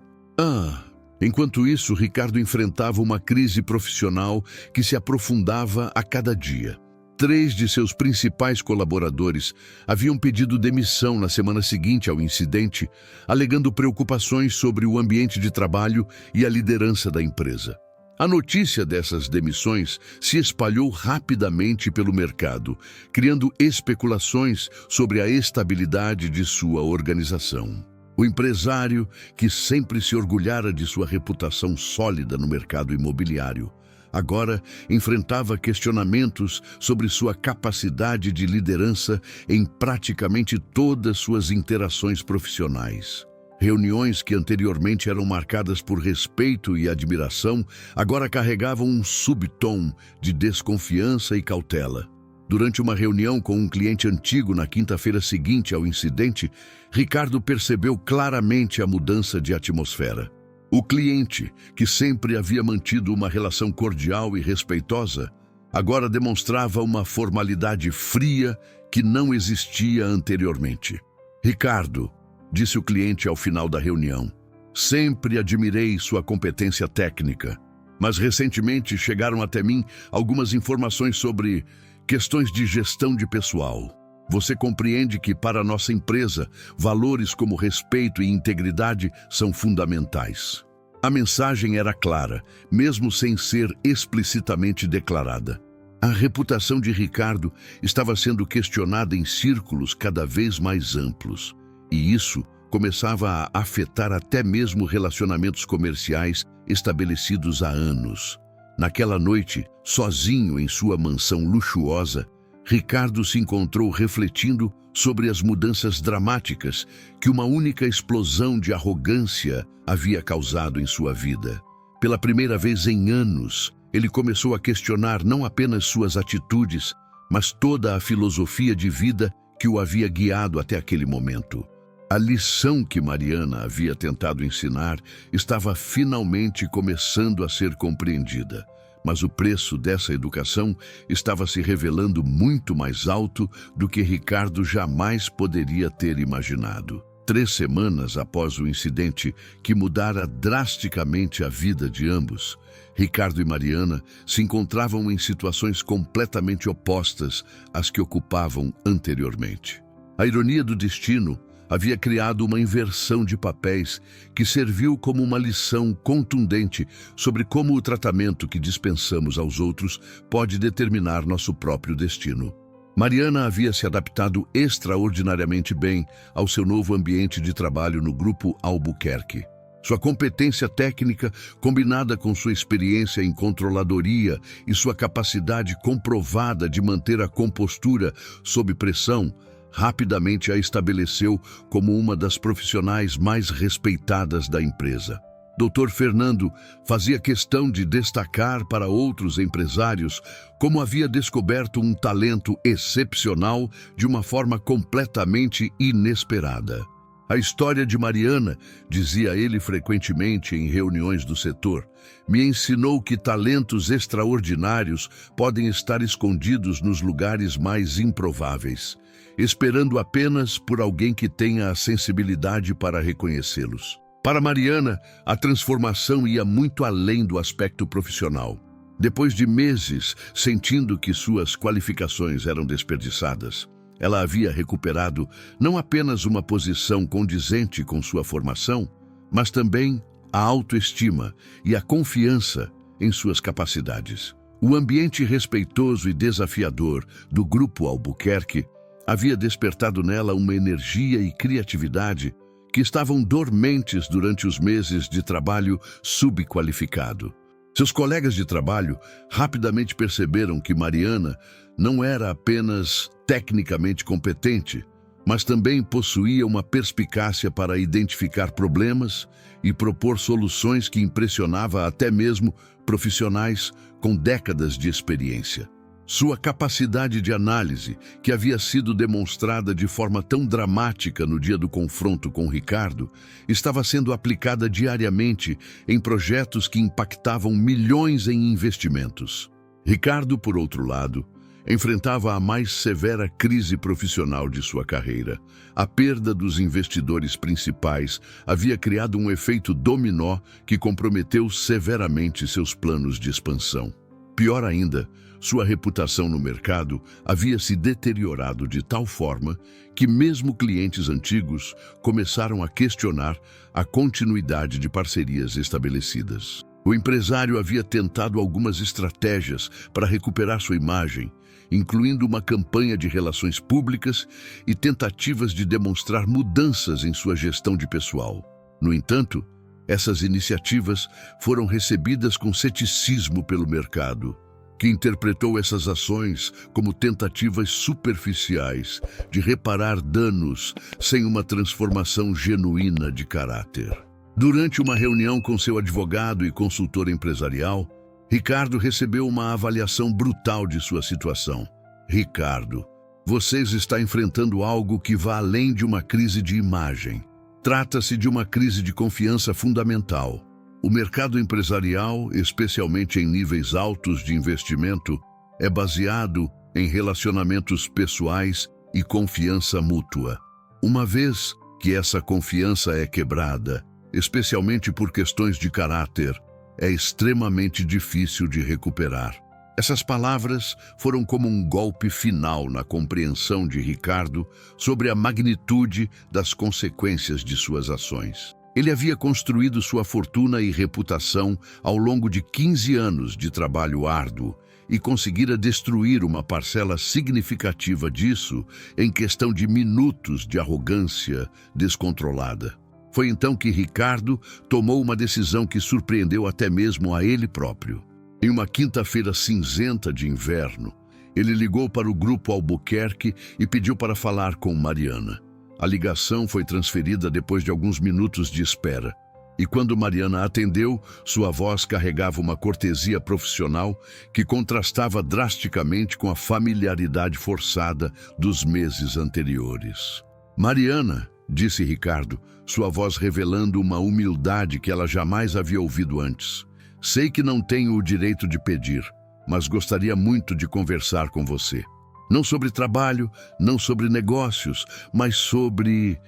Enquanto isso, Ricardo enfrentava uma crise profissional que se aprofundava a cada dia. 3 de seus principais colaboradores haviam pedido demissão na semana seguinte ao incidente, alegando preocupações sobre o ambiente de trabalho e a liderança da empresa. A notícia dessas demissões se espalhou rapidamente pelo mercado, criando especulações sobre a estabilidade de sua organização. O empresário, que sempre se orgulhara de sua reputação sólida no mercado imobiliário, agora enfrentava questionamentos sobre sua capacidade de liderança em praticamente todas suas interações profissionais. Reuniões que anteriormente eram marcadas por respeito e admiração, agora carregavam um subtom de desconfiança e cautela. Durante uma reunião com um cliente antigo na quinta-feira seguinte ao incidente, Ricardo percebeu claramente a mudança de atmosfera. O cliente, que sempre havia mantido uma relação cordial e respeitosa, agora demonstrava uma formalidade fria que não existia anteriormente. "Ricardo", disse o cliente ao final da reunião, "sempre admirei sua competência técnica, mas recentemente chegaram até mim algumas informações sobre questões de gestão de pessoal. Você compreende que, para a nossa empresa, valores como respeito e integridade são fundamentais." A mensagem era clara, mesmo sem ser explicitamente declarada. A reputação de Ricardo estava sendo questionada em círculos cada vez mais amplos, e isso começava a afetar até mesmo relacionamentos comerciais estabelecidos há anos. Naquela noite, sozinho em sua mansão luxuosa, Ricardo se encontrou refletindo sobre as mudanças dramáticas que uma única explosão de arrogância havia causado em sua vida. Pela primeira vez em anos, ele começou a questionar não apenas suas atitudes, mas toda a filosofia de vida que o havia guiado até aquele momento. A lição que Mariana havia tentado ensinar estava finalmente começando a ser compreendida, mas o preço dessa educação estava se revelando muito mais alto do que Ricardo jamais poderia ter imaginado. 3 semanas após o incidente que mudara drasticamente a vida de ambos, Ricardo e Mariana se encontravam em situações completamente opostas às que ocupavam anteriormente. A ironia do destino havia criado uma inversão de papéis que serviu como uma lição contundente sobre como o tratamento que dispensamos aos outros pode determinar nosso próprio destino. Mariana havia se adaptado extraordinariamente bem ao seu novo ambiente de trabalho no Grupo Albuquerque. Sua competência técnica, combinada com sua experiência em controladoria e sua capacidade comprovada de manter a compostura sob pressão, rapidamente a estabeleceu como uma das profissionais mais respeitadas da empresa. Dr. Fernando fazia questão de destacar para outros empresários como havia descoberto um talento excepcional de uma forma completamente inesperada. A história de Mariana, dizia ele frequentemente em reuniões do setor, me ensinou que talentos extraordinários podem estar escondidos nos lugares mais improváveis, esperando apenas por alguém que tenha a sensibilidade para reconhecê-los. Para Mariana, a transformação ia muito além do aspecto profissional. Depois de meses sentindo que suas qualificações eram desperdiçadas, ela havia recuperado não apenas uma posição condizente com sua formação, mas também a autoestima e a confiança em suas capacidades. O ambiente respeitoso e desafiador do Grupo Albuquerque havia despertado nela uma energia e criatividade que estavam dormentes durante os meses de trabalho subqualificado. Seus colegas de trabalho rapidamente perceberam que Mariana não era apenas tecnicamente competente, mas também possuía uma perspicácia para identificar problemas e propor soluções que impressionava até mesmo profissionais com décadas de experiência. Sua capacidade de análise, que havia sido demonstrada de forma tão dramática no dia do confronto com Ricardo, estava sendo aplicada diariamente em projetos que impactavam milhões em investimentos. Ricardo, por outro lado, enfrentava a mais severa crise profissional de sua carreira. A perda dos investidores principais havia criado um efeito dominó que comprometeu severamente seus planos de expansão. Pior ainda, sua reputação no mercado havia se deteriorado de tal forma que mesmo clientes antigos começaram a questionar a continuidade de parcerias estabelecidas. O empresário havia tentado algumas estratégias para recuperar sua imagem, incluindo uma campanha de relações públicas e tentativas de demonstrar mudanças em sua gestão de pessoal. No entanto, essas iniciativas foram recebidas com ceticismo pelo mercado, que interpretou essas ações como tentativas superficiais de reparar danos sem uma transformação genuína de caráter. Durante uma reunião com seu advogado e consultor empresarial, Ricardo recebeu uma avaliação brutal de sua situação. Ricardo, você está enfrentando algo que vai além de uma crise de imagem. Trata-se de uma crise de confiança fundamental. O mercado empresarial, especialmente em níveis altos de investimento, é baseado em relacionamentos pessoais e confiança mútua. Uma vez que essa confiança é quebrada, especialmente por questões de caráter, é extremamente difícil de recuperar. Essas palavras foram como um golpe final na compreensão de Ricardo sobre a magnitude das consequências de suas ações. Ele havia construído sua fortuna e reputação ao longo de 15 anos de trabalho árduo e conseguira destruir uma parcela significativa disso em questão de minutos de arrogância descontrolada. Foi então que Ricardo tomou uma decisão que surpreendeu até mesmo a ele próprio. Em uma quinta-feira cinzenta de inverno, ele ligou para o Grupo Albuquerque e pediu para falar com Mariana. A ligação foi transferida depois de alguns minutos de espera. E quando Mariana atendeu, sua voz carregava uma cortesia profissional que contrastava drasticamente com a familiaridade forçada dos meses anteriores. Mariana, disse Ricardo, sua voz revelando uma humildade que ela jamais havia ouvido antes. Sei que não tenho o direito de pedir, mas gostaria muito de conversar com você. Não sobre trabalho, não sobre negócios, mas sobre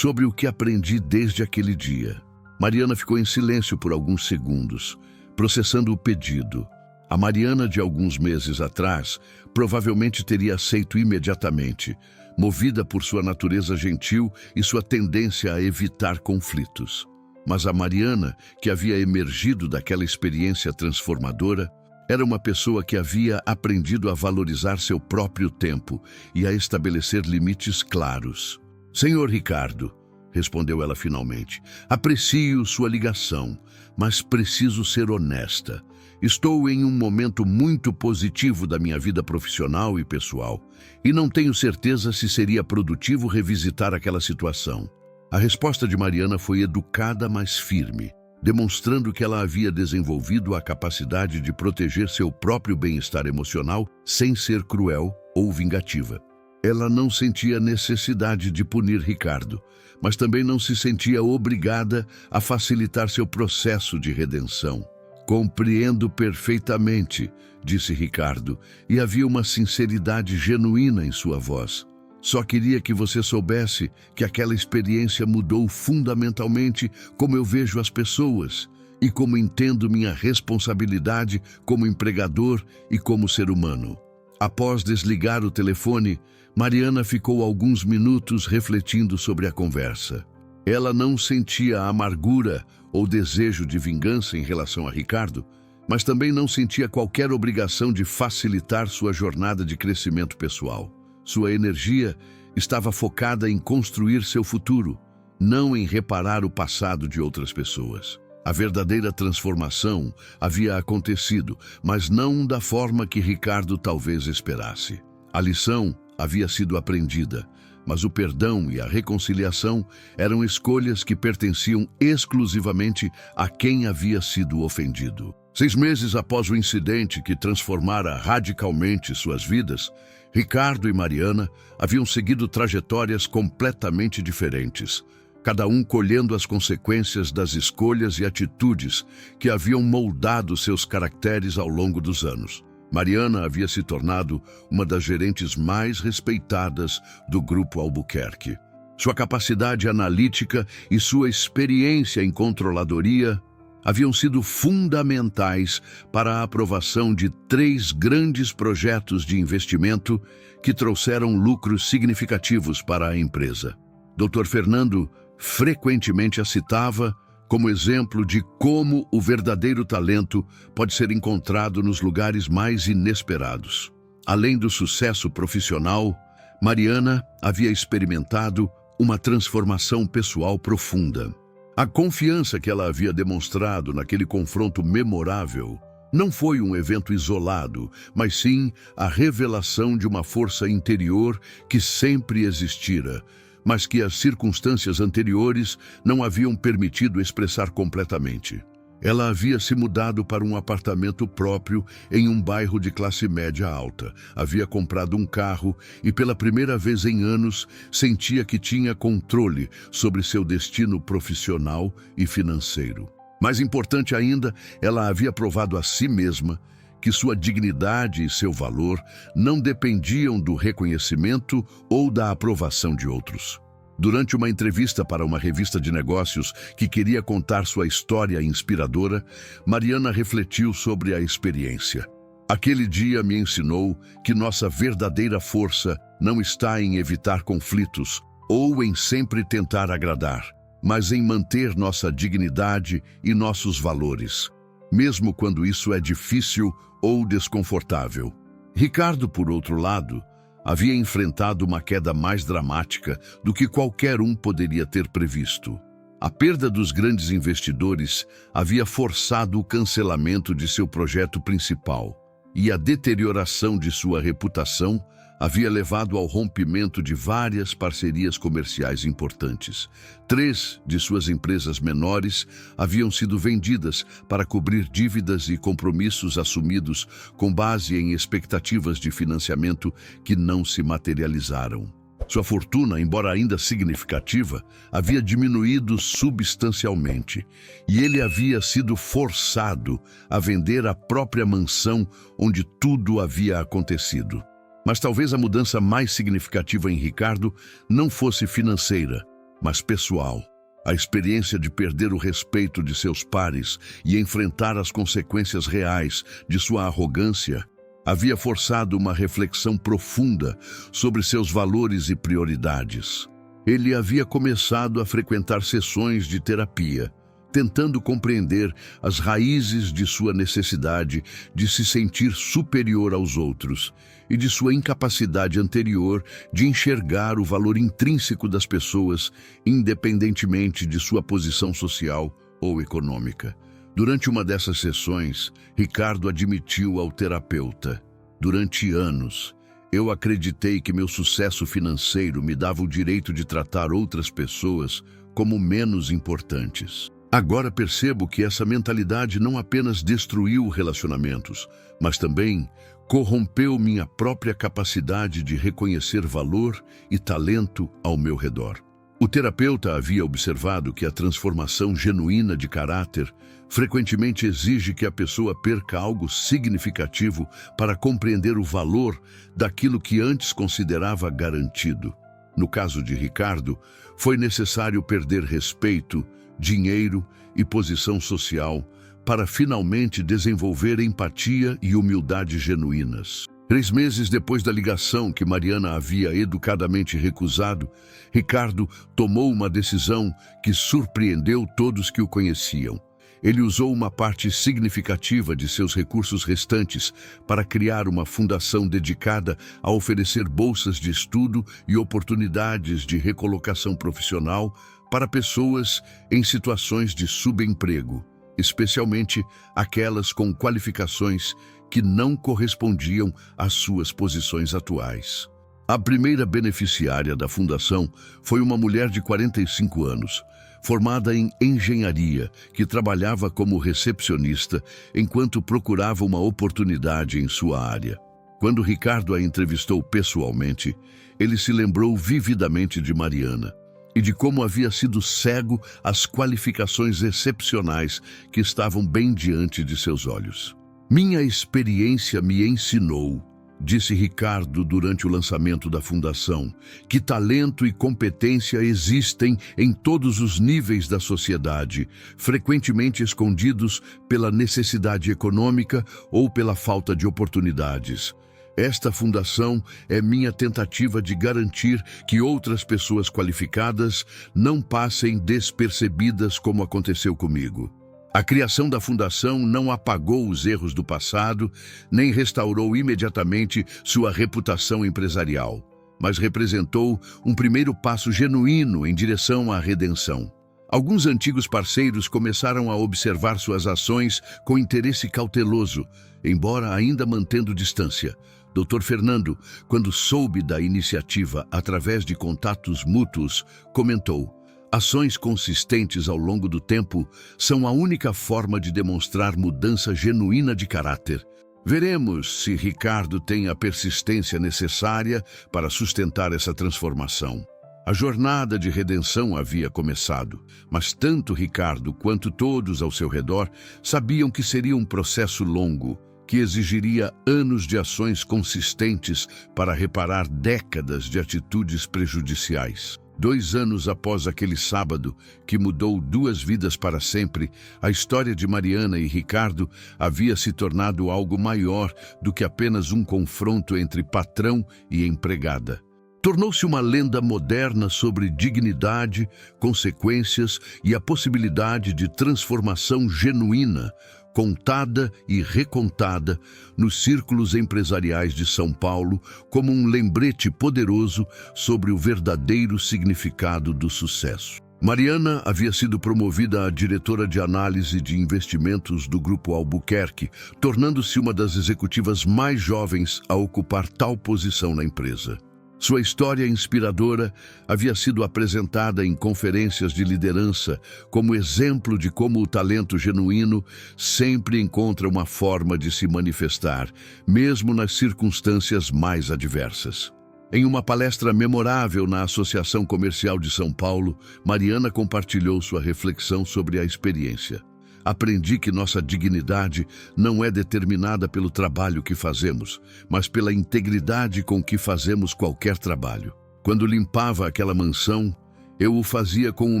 o que aprendi desde aquele dia. Mariana ficou em silêncio por alguns segundos, processando o pedido. A Mariana de alguns meses atrás provavelmente teria aceito imediatamente, movida por sua natureza gentil e sua tendência a evitar conflitos. Mas a Mariana, que havia emergido daquela experiência transformadora, era uma pessoa que havia aprendido a valorizar seu próprio tempo e a estabelecer limites claros. Senhor Ricardo, respondeu ela finalmente, aprecio sua ligação, mas preciso ser honesta. Estou em um momento muito positivo da minha vida profissional e pessoal, e não tenho certeza se seria produtivo revisitar aquela situação. A resposta de Mariana foi educada, mas firme, demonstrando que ela havia desenvolvido a capacidade de proteger seu próprio bem-estar emocional sem ser cruel ou vingativa. Ela não sentia necessidade de punir Ricardo, mas também não se sentia obrigada a facilitar seu processo de redenção. Compreendo perfeitamente, disse Ricardo, e havia uma sinceridade genuína em sua voz. Só queria que você soubesse que aquela experiência mudou fundamentalmente como eu vejo as pessoas e como entendo minha responsabilidade como empregador e como ser humano. Após desligar o telefone, Mariana ficou alguns minutos refletindo sobre a conversa. Ela não sentia amargura ou desejo de vingança em relação a Ricardo, mas também não sentia qualquer obrigação de facilitar sua jornada de crescimento pessoal. Sua energia estava focada em construir seu futuro, não em reparar o passado de outras pessoas. A verdadeira transformação havia acontecido, mas não da forma que Ricardo talvez esperasse. A lição havia sido aprendida, mas o perdão e a reconciliação eram escolhas que pertenciam exclusivamente a quem havia sido ofendido. 6 meses após o incidente que transformara radicalmente suas vidas, Ricardo e Mariana haviam seguido trajetórias completamente diferentes, cada um colhendo as consequências das escolhas e atitudes que haviam moldado seus caracteres ao longo dos anos. Mariana havia se tornado uma das gerentes mais respeitadas do Grupo Albuquerque. Sua capacidade analítica e sua experiência em controladoria haviam sido fundamentais para a aprovação de 3 grandes projetos de investimento que trouxeram lucros significativos para a empresa. Dr. Fernando frequentemente a citava como exemplo de como o verdadeiro talento pode ser encontrado nos lugares mais inesperados. Além do sucesso profissional, Mariana havia experimentado uma transformação pessoal profunda. A confiança que ela havia demonstrado naquele confronto memorável não foi um evento isolado, mas sim a revelação de uma força interior que sempre existira, mas que as circunstâncias anteriores não haviam permitido expressar completamente. Ela havia se mudado para um apartamento próprio em um bairro de classe média alta. Havia comprado um carro e, pela primeira vez em anos, sentia que tinha controle sobre seu destino profissional e financeiro. Mais importante ainda, ela havia provado a si mesma que sua dignidade e seu valor não dependiam do reconhecimento ou da aprovação de outros. Durante uma entrevista para uma revista de negócios que queria contar sua história inspiradora, Mariana refletiu sobre a experiência. Aquele dia me ensinou que nossa verdadeira força não está em evitar conflitos ou em sempre tentar agradar, mas em manter nossa dignidade e nossos valores, mesmo quando isso é difícil ou desconfortável. Ricardo, por outro lado, havia enfrentado uma queda mais dramática do que qualquer um poderia ter previsto. A perda dos grandes investidores havia forçado o cancelamento de seu projeto principal, e a deterioração de sua reputação havia levado ao rompimento de várias parcerias comerciais importantes. 3 de suas empresas menores haviam sido vendidas para cobrir dívidas e compromissos assumidos com base em expectativas de financiamento que não se materializaram. Sua fortuna, embora ainda significativa, havia diminuído substancialmente, e ele havia sido forçado a vender a própria mansão onde tudo havia acontecido. Mas talvez a mudança mais significativa em Ricardo não fosse financeira, mas pessoal. A experiência de perder o respeito de seus pares e enfrentar as consequências reais de sua arrogância havia forçado uma reflexão profunda sobre seus valores e prioridades. Ele havia começado a frequentar sessões de terapia, tentando compreender as raízes de sua necessidade de se sentir superior aos outros e de sua incapacidade anterior de enxergar o valor intrínseco das pessoas, independentemente de sua posição social ou econômica. Durante uma dessas sessões, Ricardo admitiu ao terapeuta: "Durante anos, eu acreditei que meu sucesso financeiro me dava o direito de tratar outras pessoas como menos importantes. Agora percebo que essa mentalidade não apenas destruiu relacionamentos, mas também corrompeu minha própria capacidade de reconhecer valor e talento ao meu redor." O terapeuta havia observado que a transformação genuína de caráter frequentemente exige que a pessoa perca algo significativo para compreender o valor daquilo que antes considerava garantido. No caso de Ricardo, foi necessário perder respeito, dinheiro e posição social para finalmente desenvolver empatia e humildade genuínas. 3 meses depois da ligação que Mariana havia educadamente recusado, Ricardo tomou uma decisão que surpreendeu todos que o conheciam. Ele usou uma parte significativa de seus recursos restantes para criar uma fundação dedicada a oferecer bolsas de estudo e oportunidades de recolocação profissional para pessoas em situações de subemprego, especialmente aquelas com qualificações que não correspondiam às suas posições atuais. A primeira beneficiária da fundação foi uma mulher de 45 anos, formada em engenharia, que trabalhava como recepcionista enquanto procurava uma oportunidade em sua área. Quando Ricardo a entrevistou pessoalmente, ele se lembrou vividamente de Mariana e de como havia sido cego às qualificações excepcionais que estavam bem diante de seus olhos. Minha experiência me ensinou, disse Ricardo durante o lançamento da fundação, que talento e competência existem em todos os níveis da sociedade, frequentemente escondidos pela necessidade econômica ou pela falta de oportunidades. Esta fundação é minha tentativa de garantir que outras pessoas qualificadas não passem despercebidas como aconteceu comigo. A criação da fundação não apagou os erros do passado, nem restaurou imediatamente sua reputação empresarial, mas representou um primeiro passo genuíno em direção à redenção. Alguns antigos parceiros começaram a observar suas ações com interesse cauteloso, embora ainda mantendo distância. Dr. Fernando, quando soube da iniciativa através de contatos mútuos, comentou: ações consistentes ao longo do tempo são a única forma de demonstrar mudança genuína de caráter. Veremos se Ricardo tem a persistência necessária para sustentar essa transformação. A jornada de redenção havia começado, mas tanto Ricardo quanto todos ao seu redor sabiam que seria um processo longo, que exigiria anos de ações consistentes para reparar décadas de atitudes prejudiciais. 2 anos após aquele sábado, que mudou 2 vidas para sempre, a história de Mariana e Ricardo havia se tornado algo maior do que apenas um confronto entre patrão e empregada. Tornou-se uma lenda moderna sobre dignidade, consequências e a possibilidade de transformação genuína, contada e recontada nos círculos empresariais de São Paulo como um lembrete poderoso sobre o verdadeiro significado do sucesso. Mariana havia sido promovida a diretora de análise de investimentos do Grupo Albuquerque, tornando-se uma das executivas mais jovens a ocupar tal posição na empresa. Sua história inspiradora havia sido apresentada em conferências de liderança como exemplo de como o talento genuíno sempre encontra uma forma de se manifestar, mesmo nas circunstâncias mais adversas. Em uma palestra memorável na Associação Comercial de São Paulo, Mariana compartilhou sua reflexão sobre a experiência. Aprendi que nossa dignidade não é determinada pelo trabalho que fazemos, mas pela integridade com que fazemos qualquer trabalho. Quando limpava aquela mansão, eu o fazia com o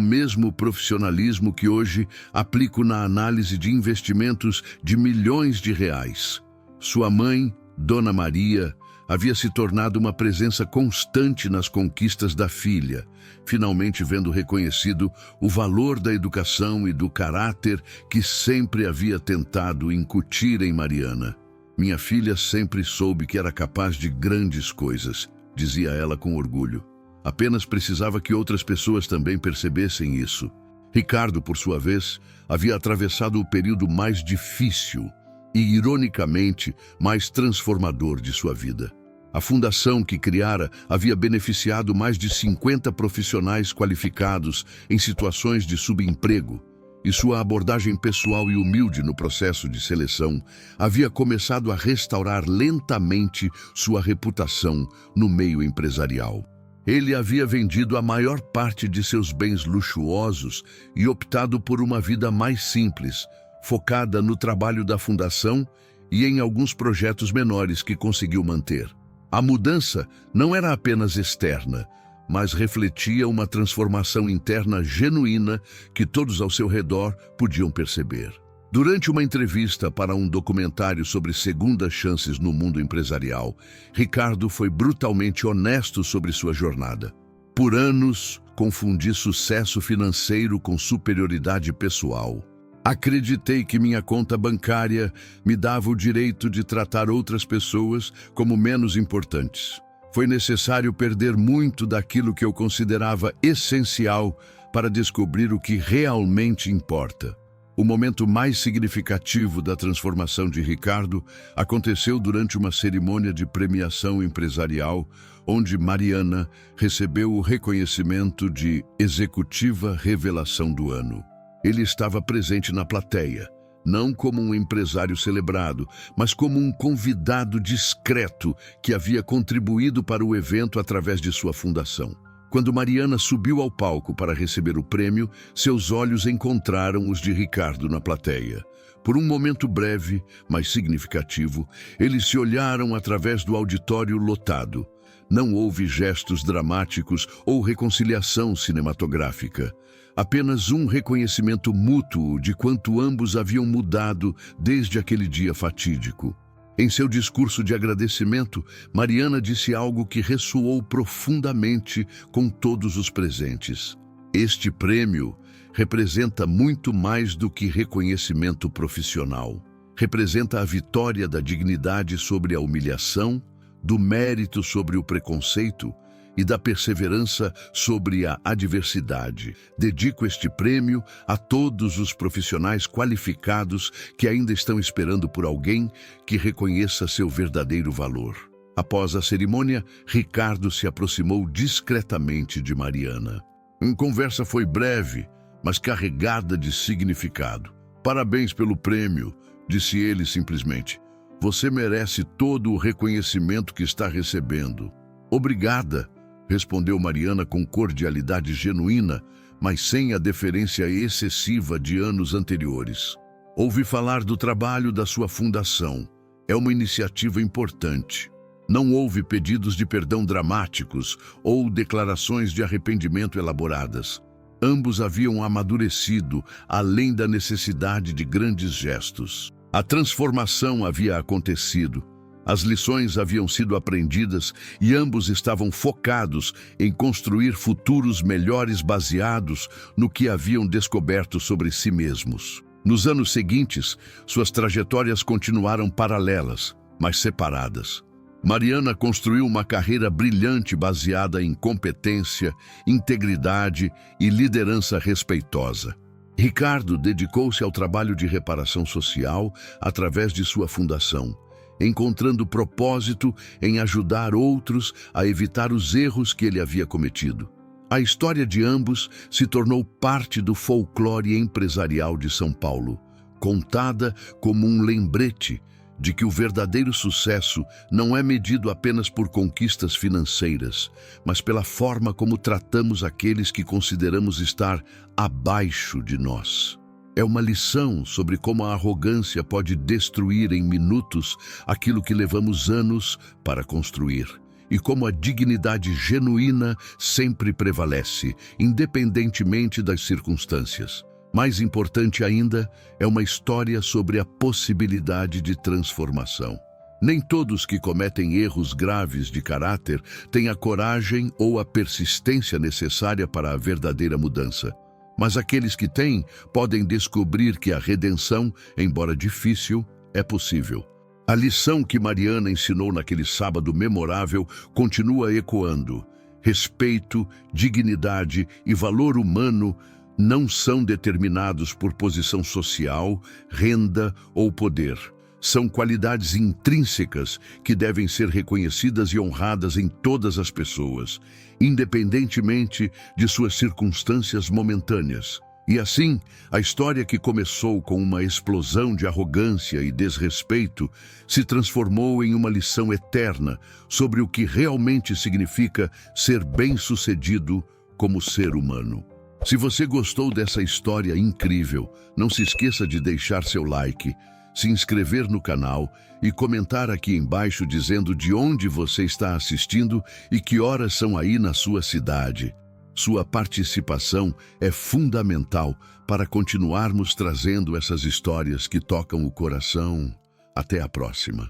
mesmo profissionalismo que hoje aplico na análise de investimentos de milhões de reais. Sua mãe, Dona Maria, havia se tornado uma presença constante nas conquistas da filha, finalmente vendo reconhecido o valor da educação e do caráter que sempre havia tentado incutir em Mariana. Minha filha sempre soube que era capaz de grandes coisas, dizia ela com orgulho. Apenas precisava que outras pessoas também percebessem isso. Ricardo, por sua vez, havia atravessado o período mais difícil e, ironicamente, mais transformador de sua vida. A fundação que criara havia beneficiado mais de 50 profissionais qualificados em situações de subemprego, e sua abordagem pessoal e humilde no processo de seleção havia começado a restaurar lentamente sua reputação no meio empresarial. Ele havia vendido a maior parte de seus bens luxuosos e optado por uma vida mais simples, focada no trabalho da fundação e em alguns projetos menores que conseguiu manter. A mudança não era apenas externa, mas refletia uma transformação interna genuína que todos ao seu redor podiam perceber. Durante uma entrevista para um documentário sobre segundas chances no mundo empresarial, Ricardo foi brutalmente honesto sobre sua jornada. Por anos, confundi sucesso financeiro com superioridade pessoal. Acreditei que minha conta bancária me dava o direito de tratar outras pessoas como menos importantes. Foi necessário perder muito daquilo que eu considerava essencial para descobrir o que realmente importa. O momento mais significativo da transformação de Ricardo aconteceu durante uma cerimônia de premiação empresarial, onde Mariana recebeu o reconhecimento de Executiva Revelação do Ano. Ele estava presente na plateia, não como um empresário celebrado, mas como um convidado discreto que havia contribuído para o evento através de sua fundação. Quando Mariana subiu ao palco para receber o prêmio, seus olhos encontraram os de Ricardo na plateia. Por um momento breve, mas significativo, eles se olharam através do auditório lotado. Não houve gestos dramáticos ou reconciliação cinematográfica. Apenas um reconhecimento mútuo de quanto ambos haviam mudado desde aquele dia fatídico. Em seu discurso de agradecimento, Mariana disse algo que ressoou profundamente com todos os presentes. Este prêmio representa muito mais do que reconhecimento profissional. Representa a vitória da dignidade sobre a humilhação, do mérito sobre o preconceito e da perseverança sobre a adversidade. Dedico este prêmio a todos os profissionais qualificados que ainda estão esperando por alguém que reconheça seu verdadeiro valor. Após a cerimônia, Ricardo se aproximou discretamente de Mariana. A conversa foi breve, mas carregada de significado. Parabéns pelo prêmio, disse ele simplesmente. Você merece todo o reconhecimento que está recebendo. Obrigada, respondeu Mariana com cordialidade genuína, mas sem a deferência excessiva de anos anteriores. Ouvi falar do trabalho da sua fundação. É uma iniciativa importante. Não houve pedidos de perdão dramáticos ou declarações de arrependimento elaboradas. Ambos haviam amadurecido, além da necessidade de grandes gestos. A transformação havia acontecido. As lições haviam sido aprendidas e ambos estavam focados em construir futuros melhores baseados no que haviam descoberto sobre si mesmos. Nos anos seguintes, suas trajetórias continuaram paralelas, mas separadas. Mariana construiu uma carreira brilhante baseada em competência, integridade e liderança respeitosa. Ricardo dedicou-se ao trabalho de reparação social através de sua fundação, encontrando propósito em ajudar outros a evitar os erros que ele havia cometido. A história de ambos se tornou parte do folclore empresarial de São Paulo, contada como um lembrete de que o verdadeiro sucesso não é medido apenas por conquistas financeiras, mas pela forma como tratamos aqueles que consideramos estar abaixo de nós. É uma lição sobre como a arrogância pode destruir em minutos aquilo que levamos anos para construir, e como a dignidade genuína sempre prevalece, independentemente das circunstâncias. Mais importante ainda, é uma história sobre a possibilidade de transformação. Nem todos que cometem erros graves de caráter têm a coragem ou a persistência necessária para a verdadeira mudança. Mas aqueles que têm podem descobrir que a redenção, embora difícil, é possível. A lição que Mariana ensinou naquele sábado memorável continua ecoando. Respeito, dignidade e valor humano não são determinados por posição social, renda ou poder. São qualidades intrínsecas que devem ser reconhecidas e honradas em todas as pessoas, independentemente de suas circunstâncias momentâneas. E assim, a história que começou com uma explosão de arrogância e desrespeito se transformou em uma lição eterna sobre o que realmente significa ser bem-sucedido como ser humano. Se você gostou dessa história incrível, não se esqueça de deixar seu like, se inscrever no canal e comentar aqui embaixo dizendo de onde você está assistindo e que horas são aí na sua cidade. Sua participação é fundamental para continuarmos trazendo essas histórias que tocam o coração. Até a próxima.